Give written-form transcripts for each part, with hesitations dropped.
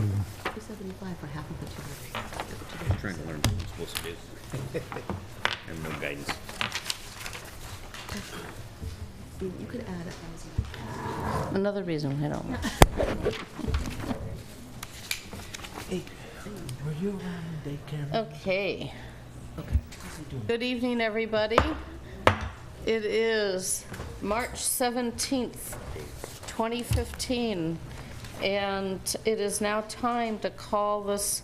$275 for half of the two. I'm trying to learn what I'm supposed to do. And no guidance. You could add $1,000. Another reason I don't. Hey, were you around when daycare? Okay. Okay. How's he doing? Good evening, everybody. It is March 17th, 2015, and it is now time to call this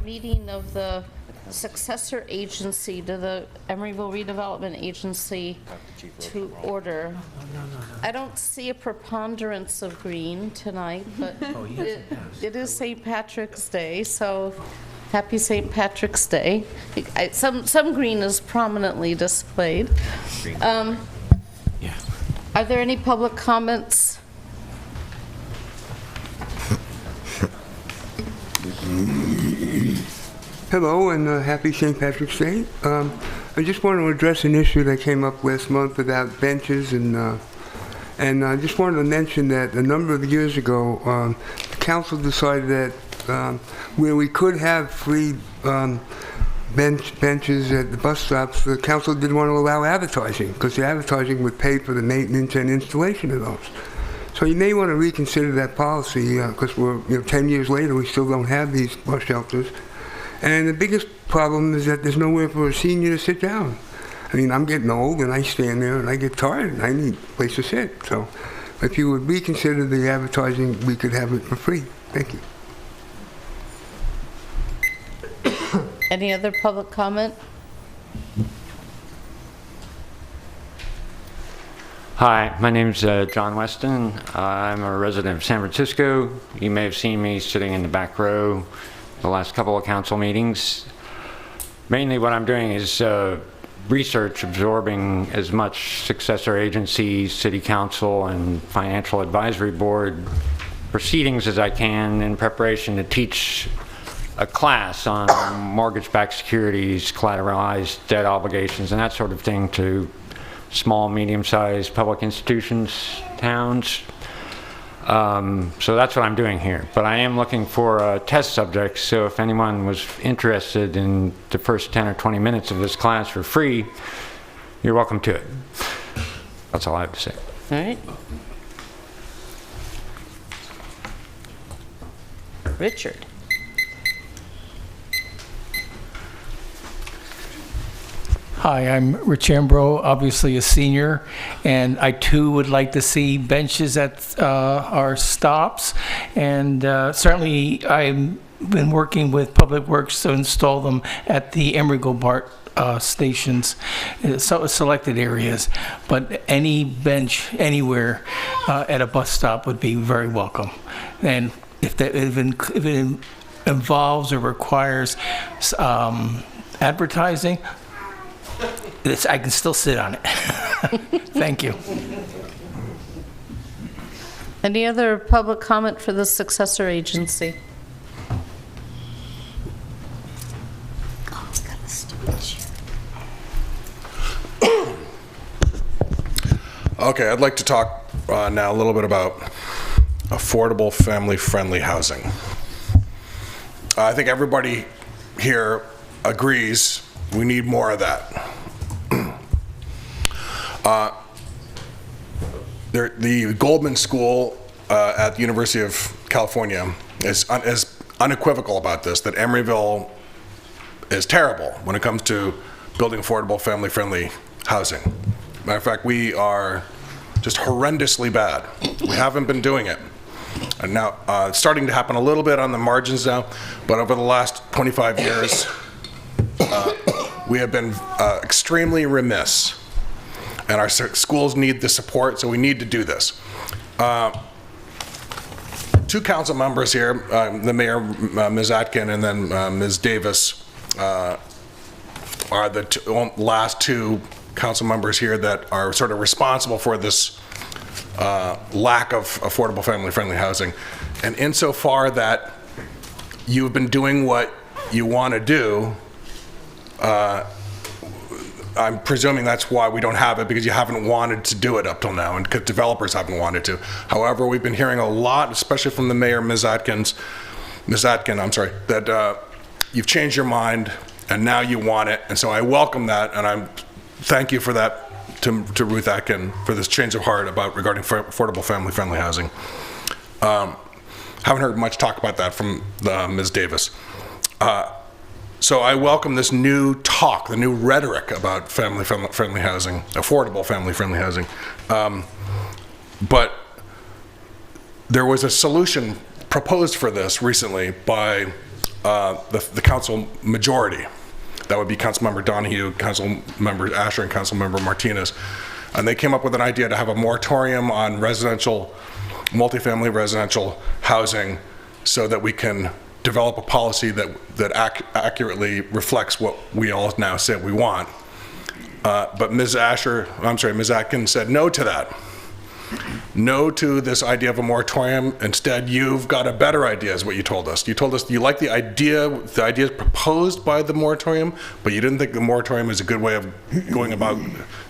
meeting of the successor agency to the Emeryville Redevelopment Agency to order. I don't see a preponderance of green tonight, but it is St. Patrick's Day, so happy St. Patrick's Day. Some green is prominently displayed. Yeah. Are there any public comments? Hello and happy St. Patrick's Day. I just want to address an issue that came up last month about benches, and I just wanted to mention that a number of years ago, the council decided that where we could have free benches at the bus stops, the council didn't want to allow advertising because the advertising would pay for the maintenance and installation of those. So you may want to reconsider that policy because we're 10 years later we still don't have these bus shelters. And the biggest problem is that there's nowhere for a senior to sit down. I mean, I'm getting old and I stand there and I get tired and I need a place to sit. So if you would reconsider the advertising, we could have it for free. Thank you. Any other public comment? Hi, my name's John Weston. I'm a resident of San Francisco. You may have seen me sitting in the back row the last couple of council meetings. Mainly what I'm doing is research, absorbing as much successor agencies, city council, and financial advisory board proceedings as I can in preparation to teach a class on mortgage-backed securities, collateralized debt obligations, and that sort of thing to small, medium-sized public institutions, towns. So that's what I'm doing here. But I am looking for test subjects, so if anyone was interested in the first 10 or 20 minutes of this class for free, you're welcome to it. That's all I have to say. All right. Richard. Hi, I'm Rich Ambrose, obviously a senior, and I too would like to see benches at our stops. And certainly I've been working with Public Works to install them at the Emeryville BART stations, so selected areas. But any bench anywhere at a bus stop would be very welcome. And if it involves or requires advertising, I can still sit on it. Thank you. Any other public comment for the successor agency? Oh, it's got a stupid chair. Okay, I'd like to talk now a little bit about affordable, family-friendly housing. I think everybody here agrees we need more of that. The Goldman School at the University of California is unequivocal about this, that Emeryville is terrible when it comes to building affordable, family-friendly housing. Matter of fact, we are just horrendously bad. We haven't been doing it. And now it's starting to happen a little bit on the margins now, but over the last 25 years, we have been extremely remiss, and our schools need the support, so we need to do this. Two council members here, the mayor, Ms. Atkin, and then Ms. Davis, are the last two council members here that are sort of responsible for this lack of affordable, family-friendly housing. And insofar that you've been doing what you want to do, I'm presuming that's why we don't have it, because you haven't wanted to do it up till now, and because developers haven't wanted to. However, we've been hearing a lot, especially from the mayor, Ms. Atkins, Ms. Atkin, I'm sorry, that you've changed your mind and now you want it. And so I welcome that, and thank you for that to Ruth Atkin for this change of heart regarding affordable family-friendly housing. Haven't heard much talk about that from Ms. Davis. So I welcome this new talk, the new rhetoric about family-friendly housing, affordable family-friendly housing. But there was a solution proposed for this recently by the council majority. That would be Councilmember Donahue, Councilmember Asher, and Councilmember Martinez. And they came up with an idea to have a moratorium on multifamily residential housing so that we can develop a policy that accurately reflects what we all now say we want. But Ms. Atkin said no to that. No to this idea of a moratorium. Instead, you've got a better idea, is what you told us. You told us you like the ideas proposed by the moratorium, but you didn't think the moratorium is a good way of going about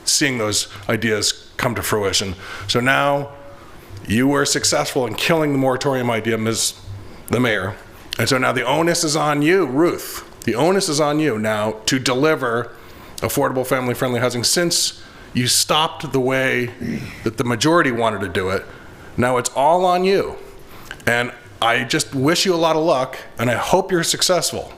seeing those ideas come to fruition. So now you were successful in killing the moratorium idea, the mayor. And so now the onus is on you, Ruth. The onus is on you now to deliver affordable family-friendly housing. Since you stopped the way that the majority wanted to do it, now it's all on you. And I just wish you a lot of luck, and I hope you're successful.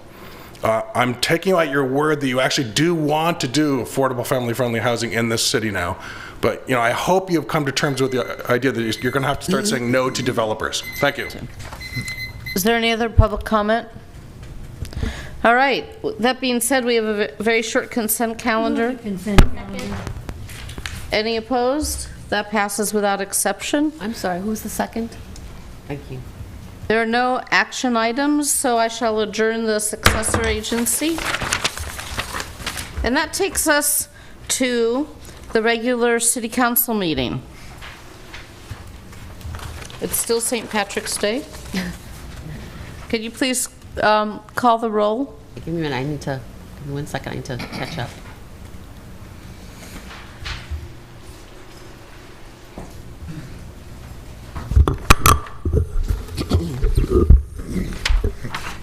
I'm taking you at your word that you actually do want to do affordable family-friendly housing in this city now. But I hope you've come to terms with the idea that you're going to have to start saying no to developers. Thank you. Is there any other public comment? All right. That being said, we have a very short consent calendar. Any opposed? That passes without exception. I'm sorry, who's the second? Thank you. There are no action items, so I shall adjourn the successor agency. And that takes us to the regular city council meeting. It's still St. Patrick's Day. Could you please call the roll? Give me a minute, give me 1 second, I need to catch up.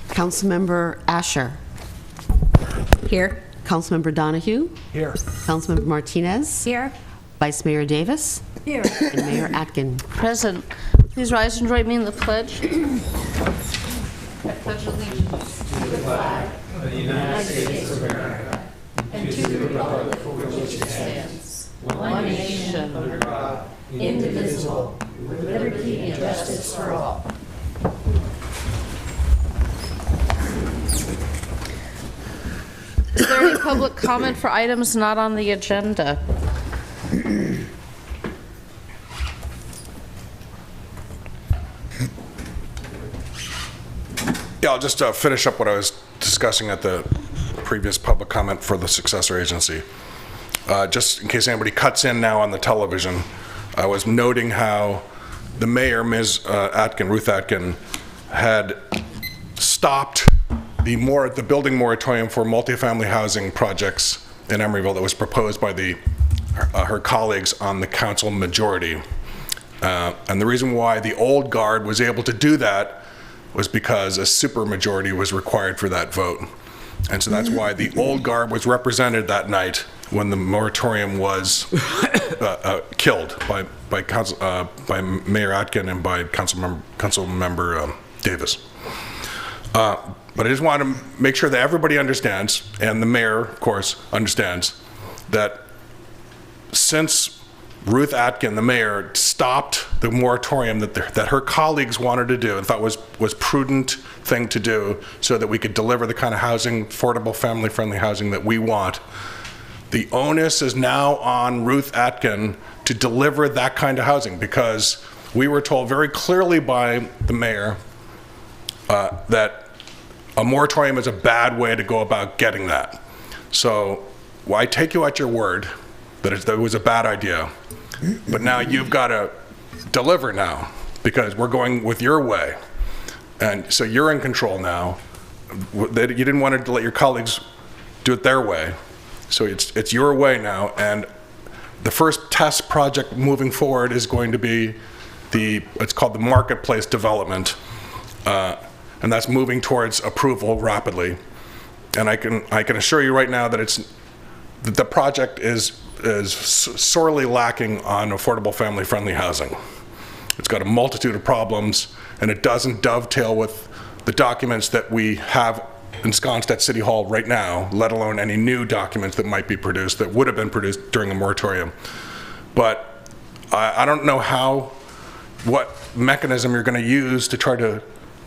Councilmember Asher. Here. Councilmember Donahue. Here. Councilmember Martinez. Here. Vice Mayor Davis. Here. And Mayor Atkin. Present. Please rise and join me in the pledge. I pledge allegiance to the flag of the United States of America and to the republic for which it stands, one nation under God, indivisible, with liberty and justice for all. Is there any public comment for items not on the agenda? Yeah, I'll just finish up what I was discussing at the previous public comment for the successor agency. Just in case anybody cuts in now on the television, I was noting how the mayor, Ms. Ruth Atkin, had stopped the building moratorium for multifamily housing projects in Emeryville that was proposed by her colleagues on the council majority. And the reason why the old guard was able to do that was because a supermajority was required for that vote. And so that's why the old guard was represented that night when the moratorium was killed by Mayor Atkin and by Councilmember Davis. But I just want to make sure that everybody understands, and the mayor, of course, understands, that since Ruth Atkin, the mayor, stopped the moratorium that her colleagues wanted to do and thought was prudent thing to do so that we could deliver the kind of housing, affordable, family-friendly housing that we want, the onus is now on Ruth Atkin to deliver that kind of housing, because we were told very clearly by the mayor that a moratorium is a bad way to go about getting that. So I take you at your word that it was a bad idea, but now you've got to deliver now, because we're going with your way. And so you're in control now. You didn't want to let your colleagues do it their way. So it's your way now. And the first test project moving forward is going to be it's called the marketplace development. and that's moving towards approval rapidly. And I can assure you right now that the project is sorely lacking on affordable family-friendly housing. It's got a multitude of problems, and it doesn't dovetail with the documents that we have ensconced at City Hall right now, let alone any new documents that might be produced, that would have been produced during the moratorium. But I don't know what mechanism you're going to use to try to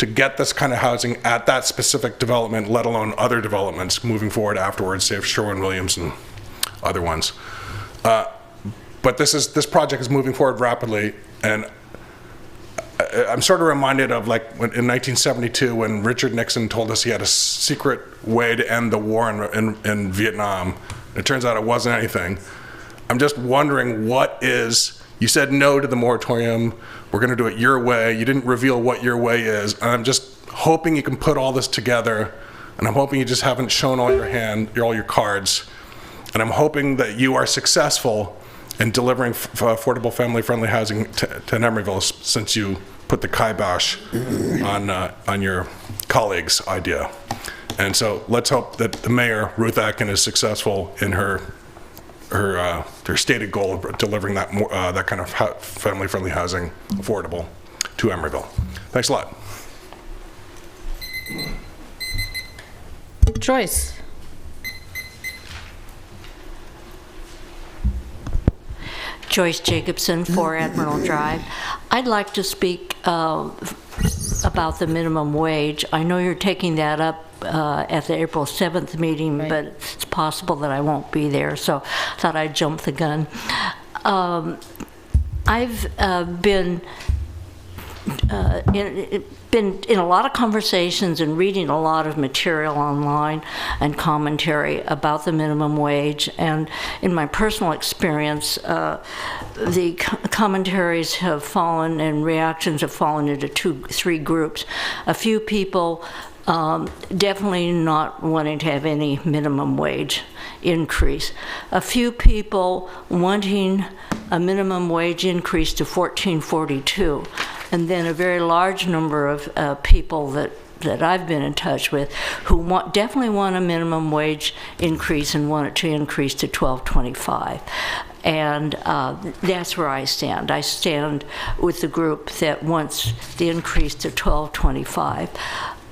get this kind of housing at that specific development, let alone other developments moving forward afterwards, say Sherwin-Williams and other ones. But this project is moving forward rapidly, and I'm sort of reminded of like in 1972 when Richard Nixon told us he had a secret way to end the war in Vietnam. It turns out it wasn't anything. I'm just wondering you said no to the moratorium, we're going to do it your way, you didn't reveal what your way is, and I'm just hoping you can put all this together, and I'm hoping you just haven't shown all your cards, and I'm hoping that you are successful in delivering affordable family-friendly housing to Emeryville, since you put the kibosh on your colleague's idea. And so let's hope that the mayor, Ruth Atkin, is successful in her stated goal of delivering that kind of family-friendly housing affordable to Emeryville. Thanks a lot. Joyce. Joyce Jacobson, 4 Admiral Drive. I'd like to speak about the minimum wage. I know you're taking that up at the April 7th meeting, right, but it's possible that I won't be there, so I thought I'd jump the gun. I've been in a lot of conversations and reading a lot of material online and commentary about the minimum wage, and in my personal experience, the commentaries have fallen and reactions have fallen into 2-3 groups. A few people definitely not wanting to have any minimum wage increase. A few people wanting a minimum wage increase to $14.42, and then a very large number of people that I've been in touch with who definitely want a minimum wage increase and want it to increase to $12.25. And that's where I stand. I stand with the group that wants the increase to $12.25.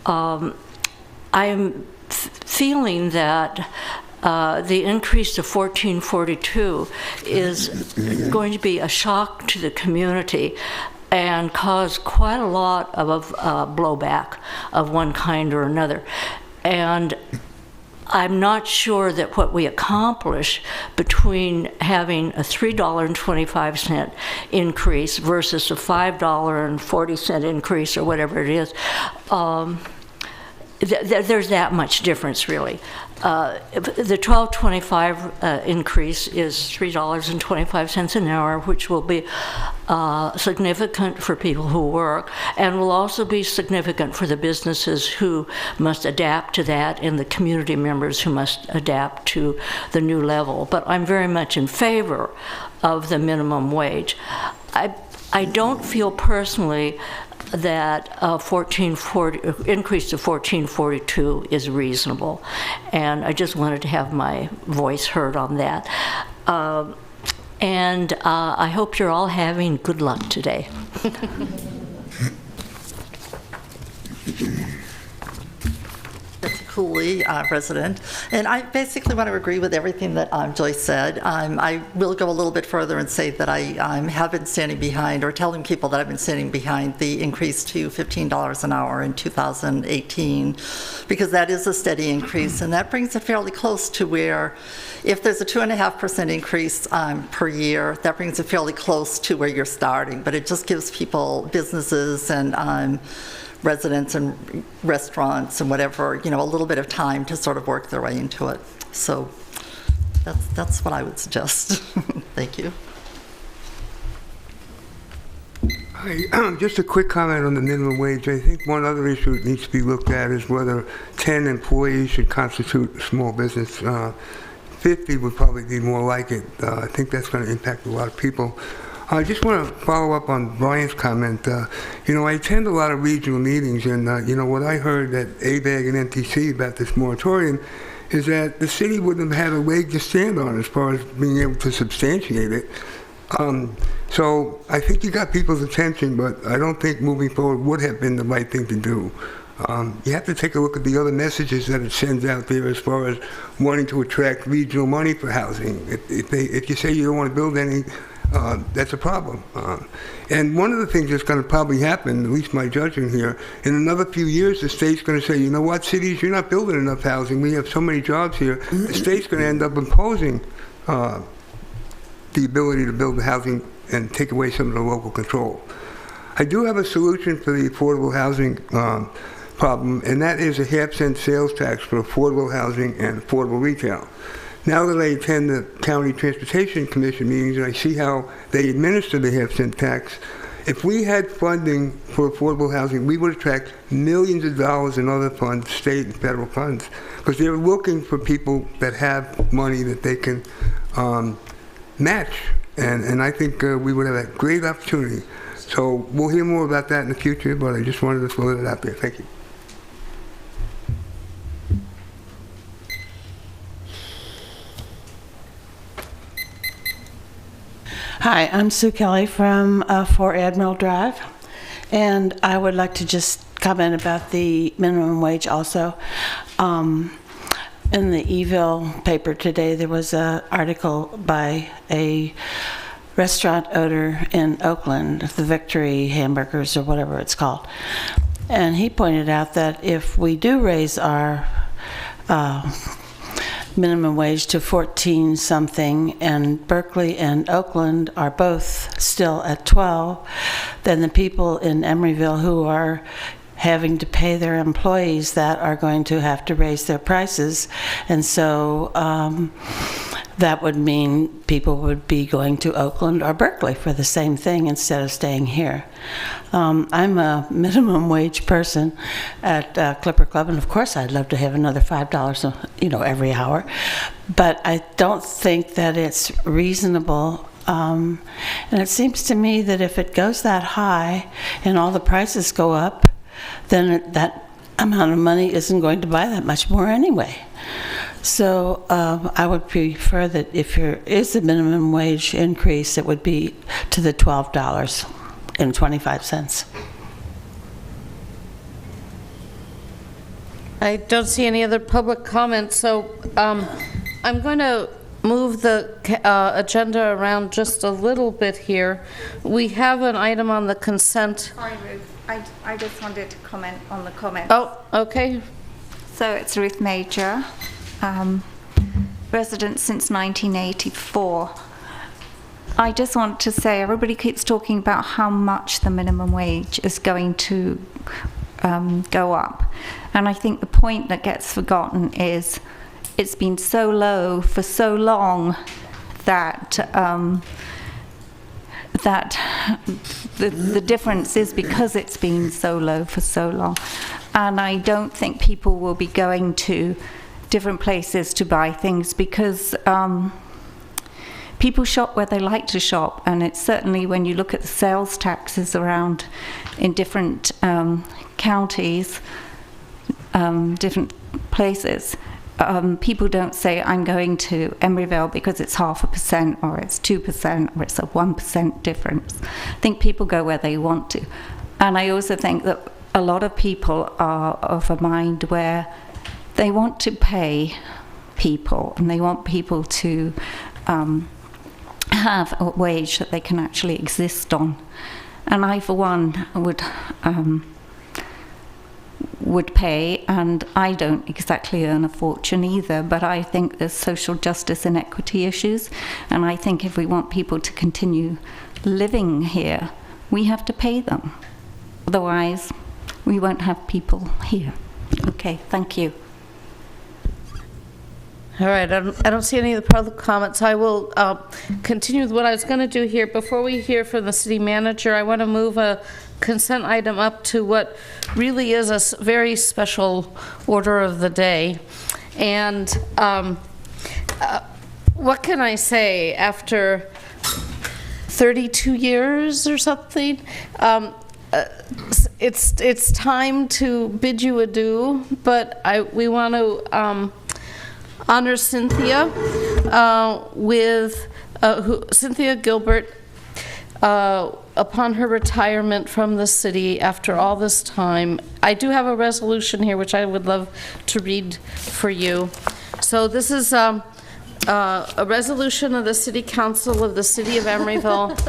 I am feeling that the increase to $14.42 is going to be a shock to the community and cause quite a lot of blowback of one kind or another. And I'm not sure that what we accomplish between having a $3.25 increase versus a $5.40 increase or whatever it is, there's that much difference, really. The $12.25 increase is $3.25 an hour, which will be significant for people who work, and will also be significant for the businesses who must adapt to that and the community members who must adapt to the new level. But I'm very much in favor of the minimum wage. I don't feel personally that a increase to $14.42 is reasonable, and I just wanted to have my voice heard on that. And I hope you're all having good luck today. Cooley, resident, and I basically want to agree with everything that Joyce said. I will go a little bit further and say that I have been standing behind, or telling people that I've been standing behind the increase to $15 an hour in 2018, because that is a steady increase, and that brings it fairly close to where, if there's a 2.5% increase per year, that brings it fairly close to where you're starting, but it just gives people, businesses and residents and restaurants and whatever, a little bit of time to sort of work their way into it. So that's what I would suggest. Thank you. Hi, just a quick comment on the minimum wage. I think one other issue that needs to be looked at is whether 10 employees should constitute a small business. 50 would probably be more like it. I think that's going to impact a lot of people. I just want to follow up on Brian's comment. I attend a lot of regional meetings, and, what I heard at ABAG and NTC about this moratorium is that the city wouldn't have had a leg to stand on as far as being able to substantiate it. So I think you got people's attention, but I don't think moving forward would have been the right thing to do. You have to take a look at the other messages that it sends out there as far as wanting to attract regional money for housing. If you say you don't want to build any, that's a problem. And one of the things that's going to probably happen, at least my judgment here, in another few years, the state's going to say, you know what, cities, you're not building enough housing. We have so many jobs here. The state's going to end up imposing the ability to build the housing and take away some of the local control. I do have a solution for the affordable housing problem, and that is a half-cent sales tax for affordable housing and affordable retail. Now that I attend the County Transportation Commission meetings and I see how they administer the half-cent tax, if we had funding for affordable housing, we would attract millions of dollars in other funds, state and federal funds, because they're looking for people that have money that they can match. And I think we would have a great opportunity. So we'll hear more about that in the future, but I just wanted to throw that out there. Thank you. Hi, I'm Sue Kelly from 4 Admiral Drive, and I would like to just comment about the minimum wage also. In the Emeryville paper today, there was an article by a restaurant owner in Oakland, the Victory Hamburgers or whatever it's called. And he pointed out that if we do raise our minimum wage to 14 something and Berkeley and Oakland are both still at 12, then the people in Emeryville who are having to pay their employees that are going to have to raise their prices. And so that would mean people would be going to Oakland or Berkeley for the same thing instead of staying here. I'm a minimum wage person at Clipper Club, and of course I'd love to have another $5, every hour. But I don't think that it's reasonable. And it seems to me that if it goes that high and all the prices go up, then that amount of money isn't going to buy that much more anyway. So I would prefer that if there is a minimum wage increase, it would be to the $12.25. I don't see any other public comments, so I'm going to move the agenda around just a little bit here. We have an item on the consent. Sorry, Ruth. I just wanted to comment on the comments. Oh, okay. So it's Ruth Major, resident since 1984. I just want to say, everybody keeps talking about how much the minimum wage is going to go up. And I think the point that gets forgotten is it's been so low for so long that the difference is because it's been so low for so long. And I don't think people will be going to different places to buy things because people shop where they like to shop, and it's certainly when you look at the sales taxes around in different counties, different places, people don't say, I'm going to Emeryville because it's 0.5% or it's 2% or it's a 1% difference. I think people go where they want to. And I also think that a lot of people are of a mind where they want to pay people and they want people to have a wage that they can actually exist on. And I, for one, would pay, and I don't exactly earn a fortune either, but I think there's social justice and equity issues, and I think if we want people to continue living here, we have to pay them. Otherwise, we won't have people here. Okay, thank you. All right, I don't see any of the public comments. I will continue with what I was going to do here. Before we hear from the city manager, I want to move a consent item up to what really is a very special order of the day. And what can I say after 32 years or something. It's time to bid you adieu, but we want to honor Cynthia with Cynthia Gilbert upon her retirement from the city after all this time. I do have a resolution here which I would love to read for you. So this is a resolution of the City Council of the City of Emeryville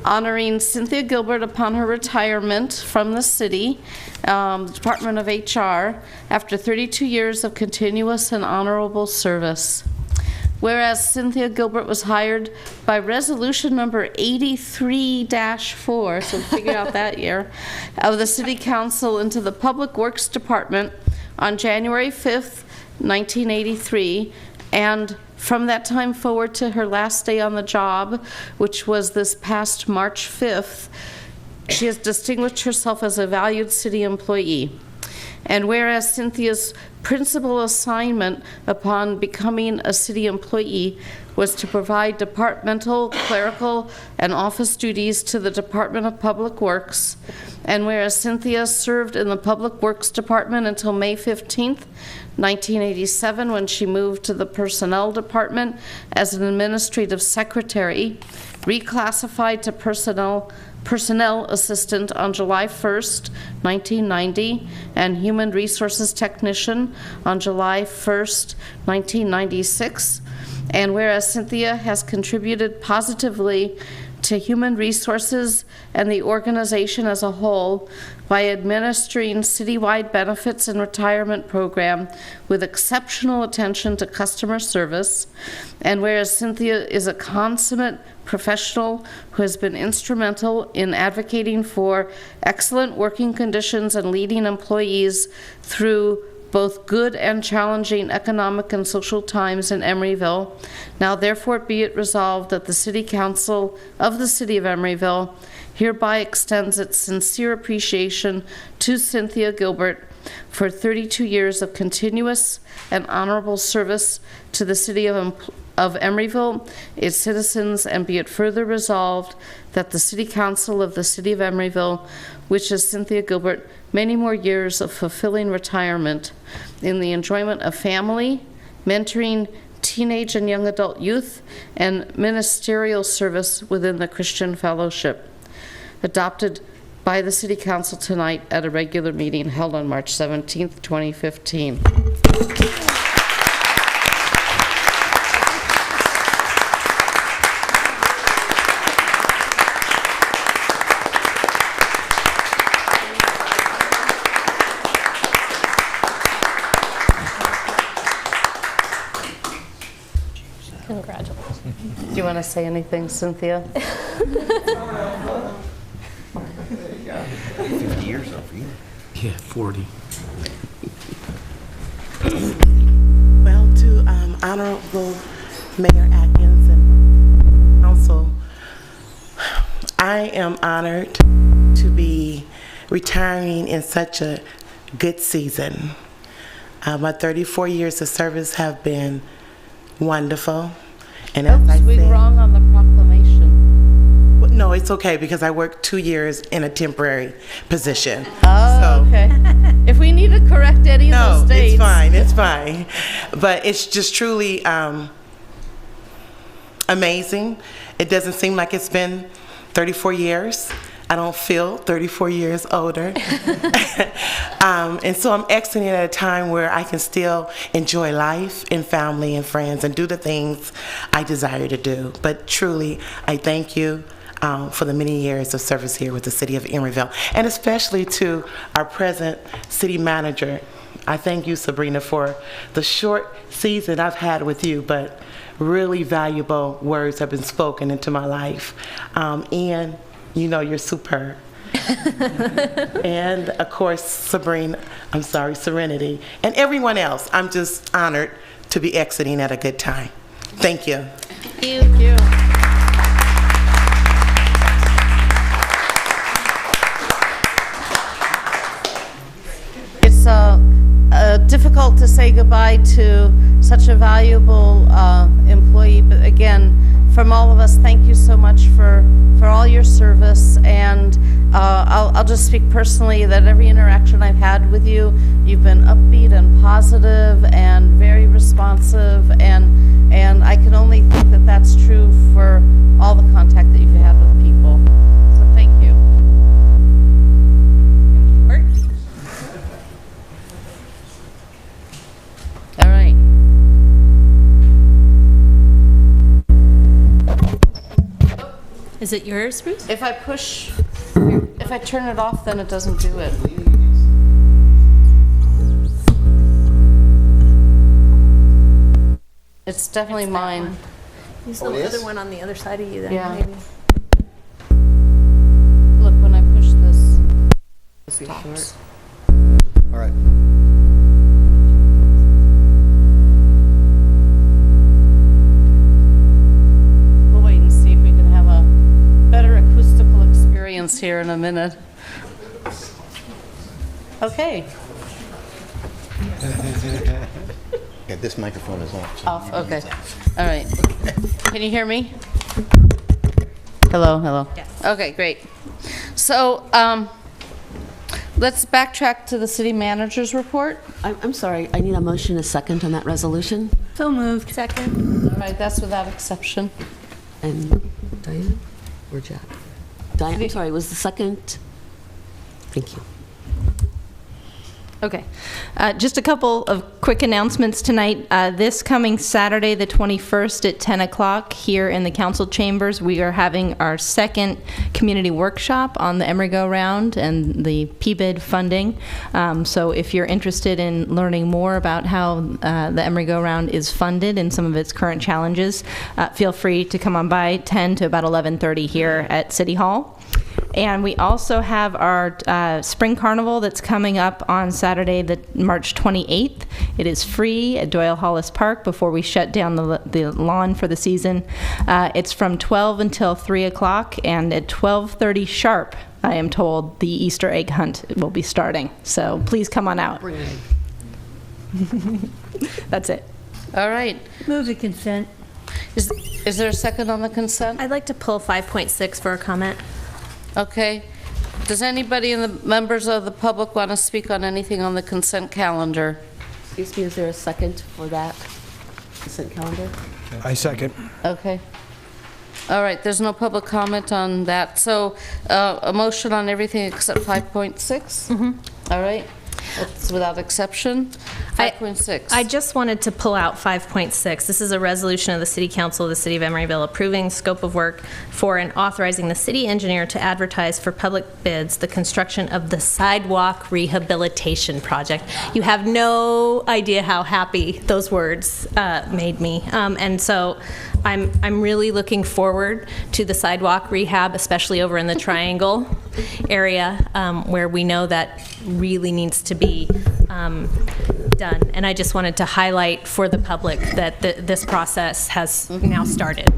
honoring Cynthia Gilbert upon her retirement from the city, Department of HR, after 32 years of continuous and honorable service. Whereas Cynthia Gilbert was hired by resolution number 83-4, so figure out that year, of the City Council into the Public Works Department on January 5th, 1983, and from that time forward to her last day on the job, which was this past March 5th, she has distinguished herself as a valued city employee. And whereas Cynthia's principal assignment upon becoming a city employee was to provide departmental, clerical, and office duties to the Department of Public Works, and whereas Cynthia served in the Public Works Department until May 15th, 1987, when she moved to the Personnel Department as an administrative secretary, reclassified to personnel assistant on July 1st, 1990, and human resources technician on July 1st, 1996. And whereas Cynthia has contributed positively to human resources and the organization as a whole by administering citywide benefits and retirement program with exceptional attention to customer service, and whereas Cynthia is a consummate professional who has been instrumental in advocating for excellent working conditions and leading employees through both good and challenging economic and social times in Emeryville. Now therefore be it resolved that the City Council of the City of Emeryville hereby extends its sincere appreciation to Cynthia Gilbert for 32 years of continuous and honorable service to the City of Emeryville, its citizens, and be it further resolved that the City Council of the City of Emeryville wishes Cynthia Gilbert many more years of fulfilling retirement in the enjoyment of family, mentoring teenage and young adult youth, and ministerial service within the Christian Fellowship. Adopted by the City Council tonight at a regular meeting held on March 17th, 2015. Congratulations. Do you want to say anything, Cynthia? 50 years old for you. Yeah, 40. Well, to Honorable Mayor Atkins and Council, I am honored to be retiring in such a good season. My 34 years of service have been wonderful. And as I we said, wrong on the proclamation. no, it's okay because I worked 2 years in a temporary position. Oh, So- okay. If we need to correct any of No, those dates. it's fine, it's fine. But it's just truly amazing. It doesn't seem like it's been 34 years. I don't feel 34 years older. And so I'm exiting at a time where I can still enjoy life and family and friends and do the things I desire to do. But truly, I thank you for the many years of service here with the City of Emeryville, and especially to our present city manager. I thank you, Sabrina, for the short season I've had with you, but really valuable words have been spoken into my life. And you know you're superb. And of course, Serenity, and everyone else. I'm just honored to be exiting at a good time. Thank you. Thank you. It's difficult to say goodbye to such a valuable employee, but again, from all of us, thank you so so much for all your service, and I'll just speak personally that every interaction I've had with you, you've been upbeat and positive and very responsive, and I can only think that that's true for all the contact that you've had with people. So thank you. All right. Is it yours, Bruce? If I push, if I turn it off, then it doesn't do it. It's definitely mine. Use the other one on the other side of you then, Yeah. maybe. Look, when I push this, it stops. All right. We'll wait and see if we can have a better acoustical experience here in a minute. Okay. Yeah, this microphone is off. So Off, okay. All right. Can you hear me? Hello, hello. Yes. Okay, great. So, let's backtrack to the city manager's report. I'm sorry, I need a motion, a second on that resolution. So moved. Second. All right, that's without exception. And Diane or Jack? Diane, I'm sorry, was the second? Thank you. Okay. Just a couple of quick announcements tonight. This coming Saturday, the 21st at 10 o'clock here in the council chambers, we are having our second community workshop on the Emeryville round and the PBID funding. So if you're interested in learning more about how the Emeryville round is funded and some of its current challenges, feel free to come on by 10 to about 11:30 here at City Hall. And we also have our Spring Carnival that's coming up on Saturday, March 28th. It is free at Doyle Hollis Park before we shut down the lawn for the season. It's from 12 until 3 o'clock, and at 12:30 sharp, I am told, the Easter egg hunt will be starting. So please come on out. Bring it in. That's it. All right. Move the consent. Is there a second on the consent? I'd like to pull 5.6 for a comment. Okay. Does anybody in the members of the public want to speak on anything on the consent calendar? Excuse me, is there a second for that consent calendar? I second. Okay. All right, there's no public comment on that. So a motion on everything except 5.6? All right. That's without exception. 5.6. I just wanted to pull out 5.6. This is a resolution of the City Council of the City of Emeryville approving scope of work for and authorizing the city engineer to advertise for public bids the construction of the sidewalk rehabilitation project. You have no idea how happy those words made me. And so I'm really looking forward to the sidewalk rehab, especially over in the Triangle area, where we know that really needs to be done. And I just wanted to highlight for the public that this process has now started,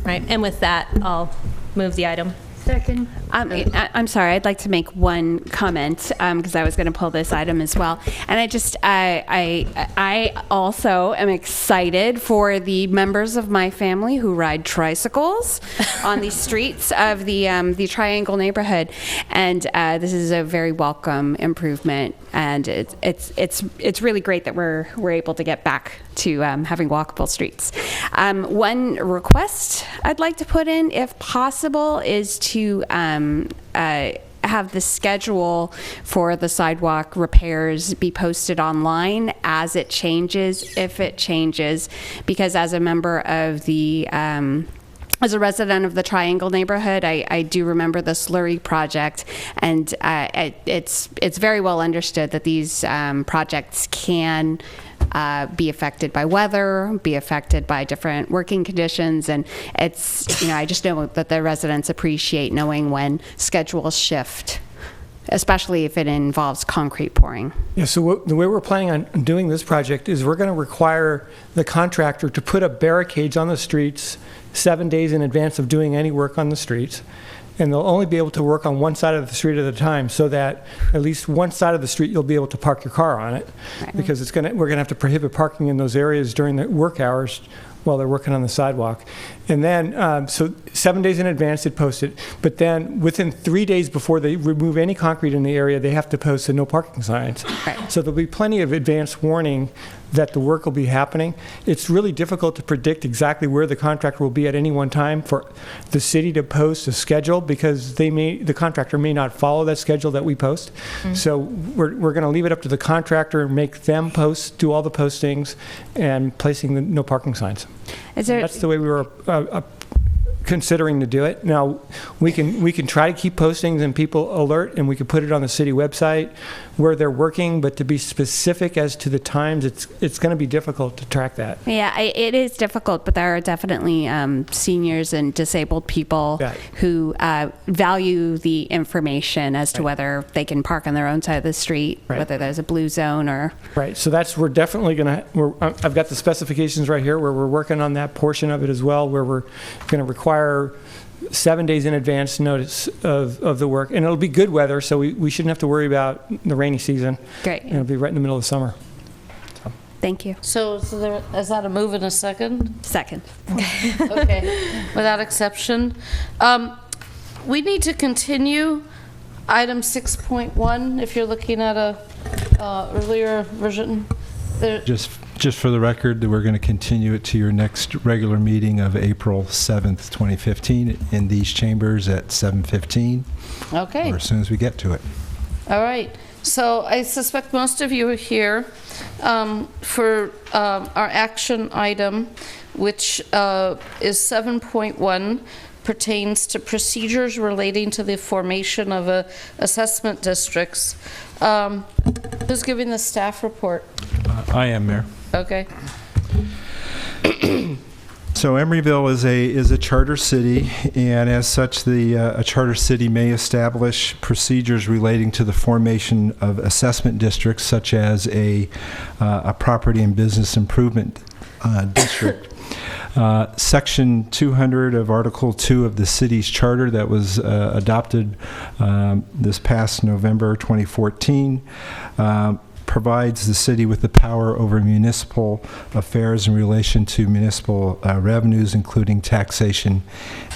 right? And with that, I'll move the item. Second. I'm sorry, I'd like to make one comment because I was going to pull this item as well. And I also am excited for the members of my family who ride tricycles on the streets of the Triangle neighborhood. And this is a very welcome improvement. And it's really great that we're able to get back to having walkable streets. One request I'd like to put in, if possible, is to have the schedule for the sidewalk repairs be posted online as it changes, if it changes, because as a member of the as a resident of the Triangle neighborhood, I do remember the slurry project, and it's very well understood that these projects can be affected by weather, be affected by different working conditions, and it's, I just know that the residents appreciate knowing when schedules shift, especially if it involves concrete pouring. Yeah, so the way we're planning on doing this project is we're going to require the contractor to put up barricades on the streets 7 days in advance of doing any work on the streets. And they'll only be able to work on one side of the street at a time, so that at least one side of the street you'll be able to park your car on it. Right. Because we're going to have to prohibit parking in those areas during the work hours while they're working on the sidewalk. And then, so 7 days in advance, they'd post it. But then within 3 days before they remove any concrete in the area, they have to post the no parking signs. Right. So there'll be plenty of advance warning that the work will be happening. It's really difficult to predict exactly where the contractor will be at any one time for the city to post a schedule, because the contractor may not follow that schedule that we post. So we're going to leave it up to the contractor and make them do all the postings and placing the no parking signs. That's the way we were considering to do it. Now, we can try to keep postings and people alert, and we can put it on the city website where they're working, but to be specific as to the times, it's going to be difficult to track that. Yeah, it is difficult, but there are definitely seniors and disabled people who value the information as to whether they can park on their own side of the street, whether there's a blue zone or... Right, so we're definitely going to, I've got the specifications right here where we're working on that portion of it as well, where we're going to require 7 days in advance notice of the work. And it'll be good weather, so we shouldn't have to worry about the rainy season. Great. And it'll be right in the middle of the summer. Thank you. So is that a move in a second? Second. Okay, without exception. We need to continue item 6.1, if you're looking at a earlier version. Just for the record, that we're going to continue it to your next regular meeting of April 7th, 2015 in these chambers at 7:15. Okay. Or as soon as we get to it. All right. So I suspect most of you are here for our action item, which is 7.1, pertains to procedures relating to the formation of assessment districts. Who's giving the staff report? I am, Mayor. Okay. So Emeryville is a charter city, and as such, a charter city may establish procedures relating to the formation of assessment districts, such as a property and business improvement district. Section 200 of Article 2 of the city's charter that was adopted this past November 2014 provides the city with the power over municipal affairs in relation to municipal revenues, including taxation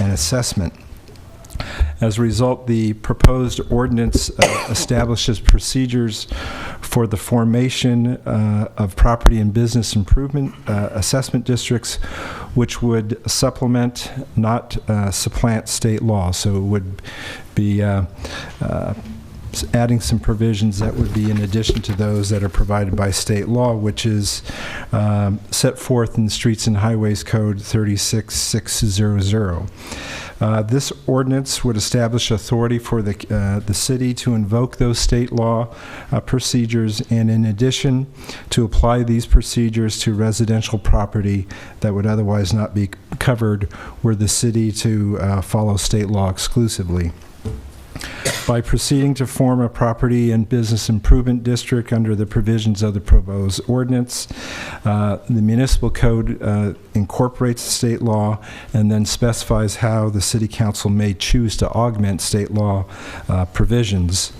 and assessment. As a result, the proposed ordinance establishes procedures for the formation of property and business improvement assessment districts, which would supplement, not supplant, state law. So it would be adding some provisions that would be in addition to those that are provided by state law, which is set forth in the Streets and Highways Code 36600. This ordinance would establish authority for the city to invoke those state law procedures, and in addition to apply these procedures to residential property that would otherwise not be covered were the city to follow state law exclusively. By proceeding to form a property and business improvement district under the provisions of the proposed ordinance, the municipal code incorporates the state law and then specifies how the city council may choose to augment state law provisions.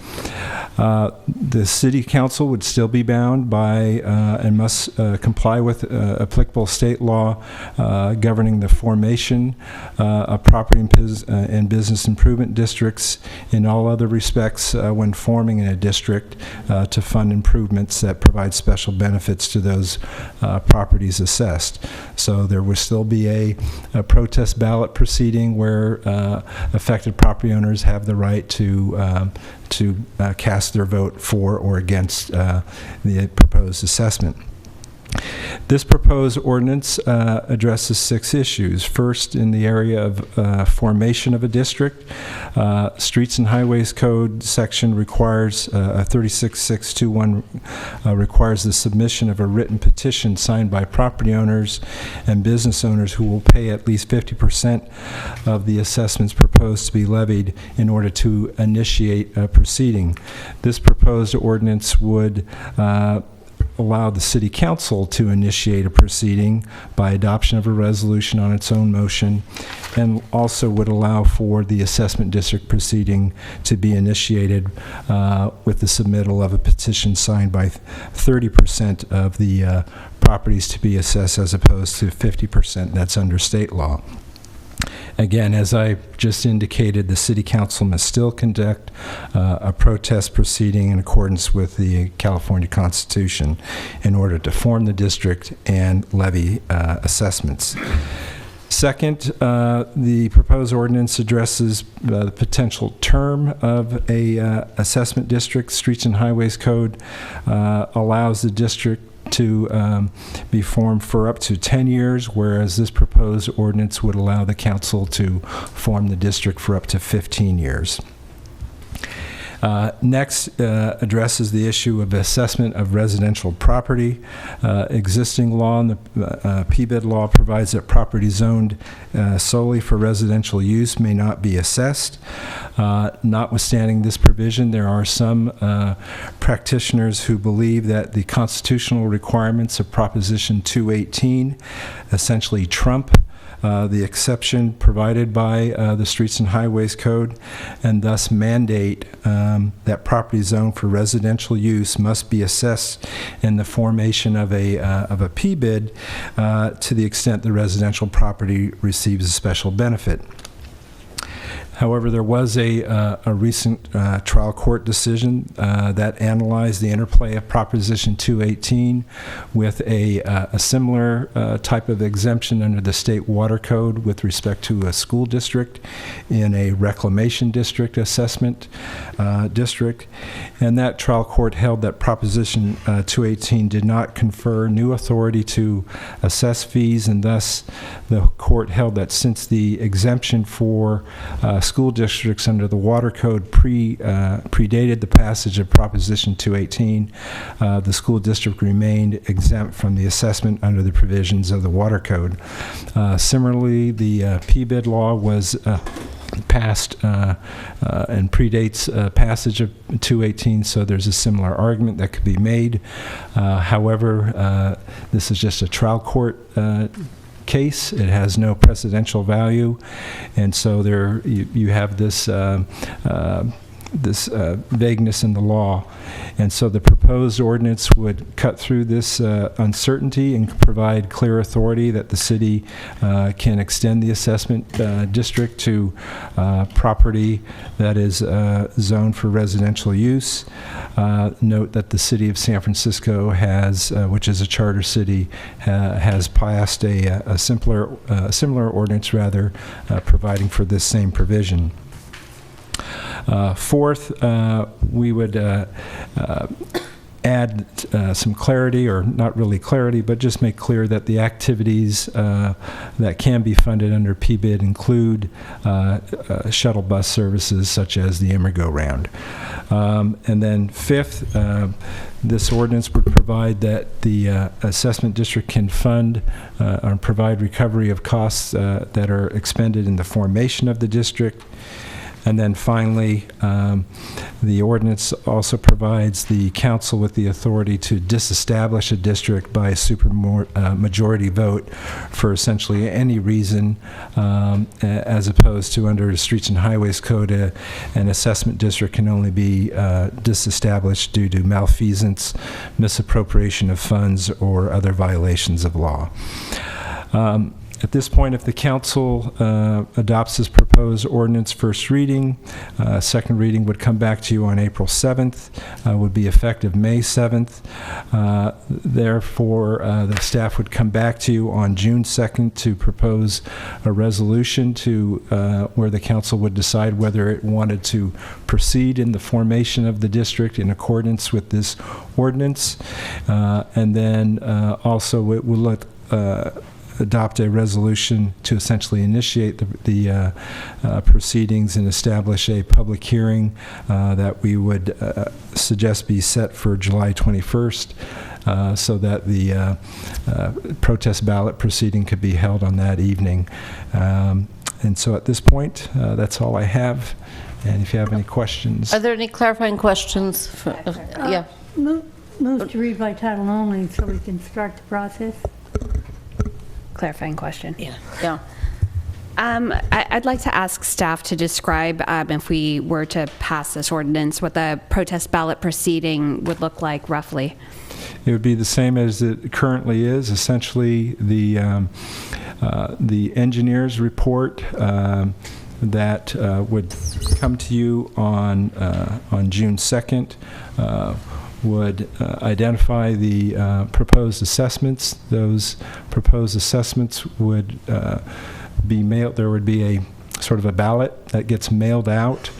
The city council would still be bound by and must comply with applicable state law governing the formation of property and business improvement districts in all other respects when forming in a district to fund improvements that provide special benefits to those properties assessed. So there would still be a protest ballot proceeding where affected property owners have the right to cast their vote for or against the proposed assessment. This proposed ordinance addresses 6 issues. First, in the area of formation of a district, Streets and Highways Code section requires, 36621 requires the submission of a written petition signed by property owners and business owners who will pay at least 50% of the assessments proposed to be levied in order to initiate a proceeding. This proposed ordinance would allow the city council to initiate a proceeding by adoption of a resolution on its own motion, and also would allow for the assessment district proceeding to be initiated with the submittal of a petition signed by 30% of the properties to be assessed as opposed to 50% that's under state law. Again, as I just indicated, the City Council must still conduct a protest proceeding in accordance with the California Constitution in order to form the district and levy assessments. Second, the proposed ordinance addresses the potential term of a assessment district. Streets and Highways Code allows the district to be formed for up to 10 years, whereas this proposed ordinance would allow the council to form the district for up to 15 years. Next addresses the issue of assessment of residential property. Existing law in the PBID law provides that property zoned solely for residential use may not be assessed. Notwithstanding this provision, there are some practitioners who believe that the constitutional requirements of Proposition 218 essentially trump the exception provided by the Streets and Highways Code, and thus mandate that property zone for residential use must be assessed in the formation of a PBID to the extent the residential property receives a special benefit. However, there was a recent trial court decision that analyzed the interplay of Proposition 218 with a similar type of exemption under the state water code with respect to a school district in a reclamation district assessment district. And that trial court held that Proposition 218 did not confer new authority to assess fees, and thus the court held that since the exemption for school districts under the water code predated the passage of Proposition 218, the school district remained exempt from the assessment under the provisions of the water code. Similarly, the PBID law was passed and predates passage of 218, so there's a similar argument that could be made. However, this is just a trial court case. It has no precedential value, and so there you have this vagueness in the law. And so the proposed ordinance would cut through this uncertainty and provide clear authority that the city can extend the assessment district to property that is zoned for residential use. Note that the city of San Francisco has, which is a charter city, has passed a similar ordinance, rather, providing for this same provision. Fourth, we would add some clarity, or not really clarity, but just make clear that the activities that can be funded under PBID include shuttle bus services such as the Emeryville. And then fifth, this ordinance would provide that the assessment district can fund or provide recovery of costs that are expended in the formation of the district. And then finally, the ordinance also provides the council with the authority to disestablish a district by a supermajority vote for essentially any reason, as opposed to under the Streets and Highways Code, an assessment district can only be disestablished due to malfeasance, misappropriation of funds, or other violations of law. At this point, if the council adopts this proposed ordinance first reading, second reading would come back to you on April 7th, would be effective May 7th. Therefore, the staff would come back to you on June 2nd to propose a resolution to where the council would decide whether it wanted to proceed in the formation of the district in accordance with this ordinance. And then also it will adopt a resolution to essentially initiate the proceedings and establish a public hearing that we would suggest be set for July 21st so that the protest ballot proceeding could be held on that evening. And so at this point, that's all I have. And if you have any questions. Are there any clarifying questions? Yeah. Move to read by title only so we can start the process. Clarifying question. Yeah. I'd like to ask staff to describe, if we were to pass this ordinance, what the protest ballot proceeding would look like roughly. It would be the same as it currently is. Essentially, the engineer's report that would come to you on June 2nd would identify the proposed assessments. Those proposed assessments would be mailed. There would be a sort of a ballot that gets mailed out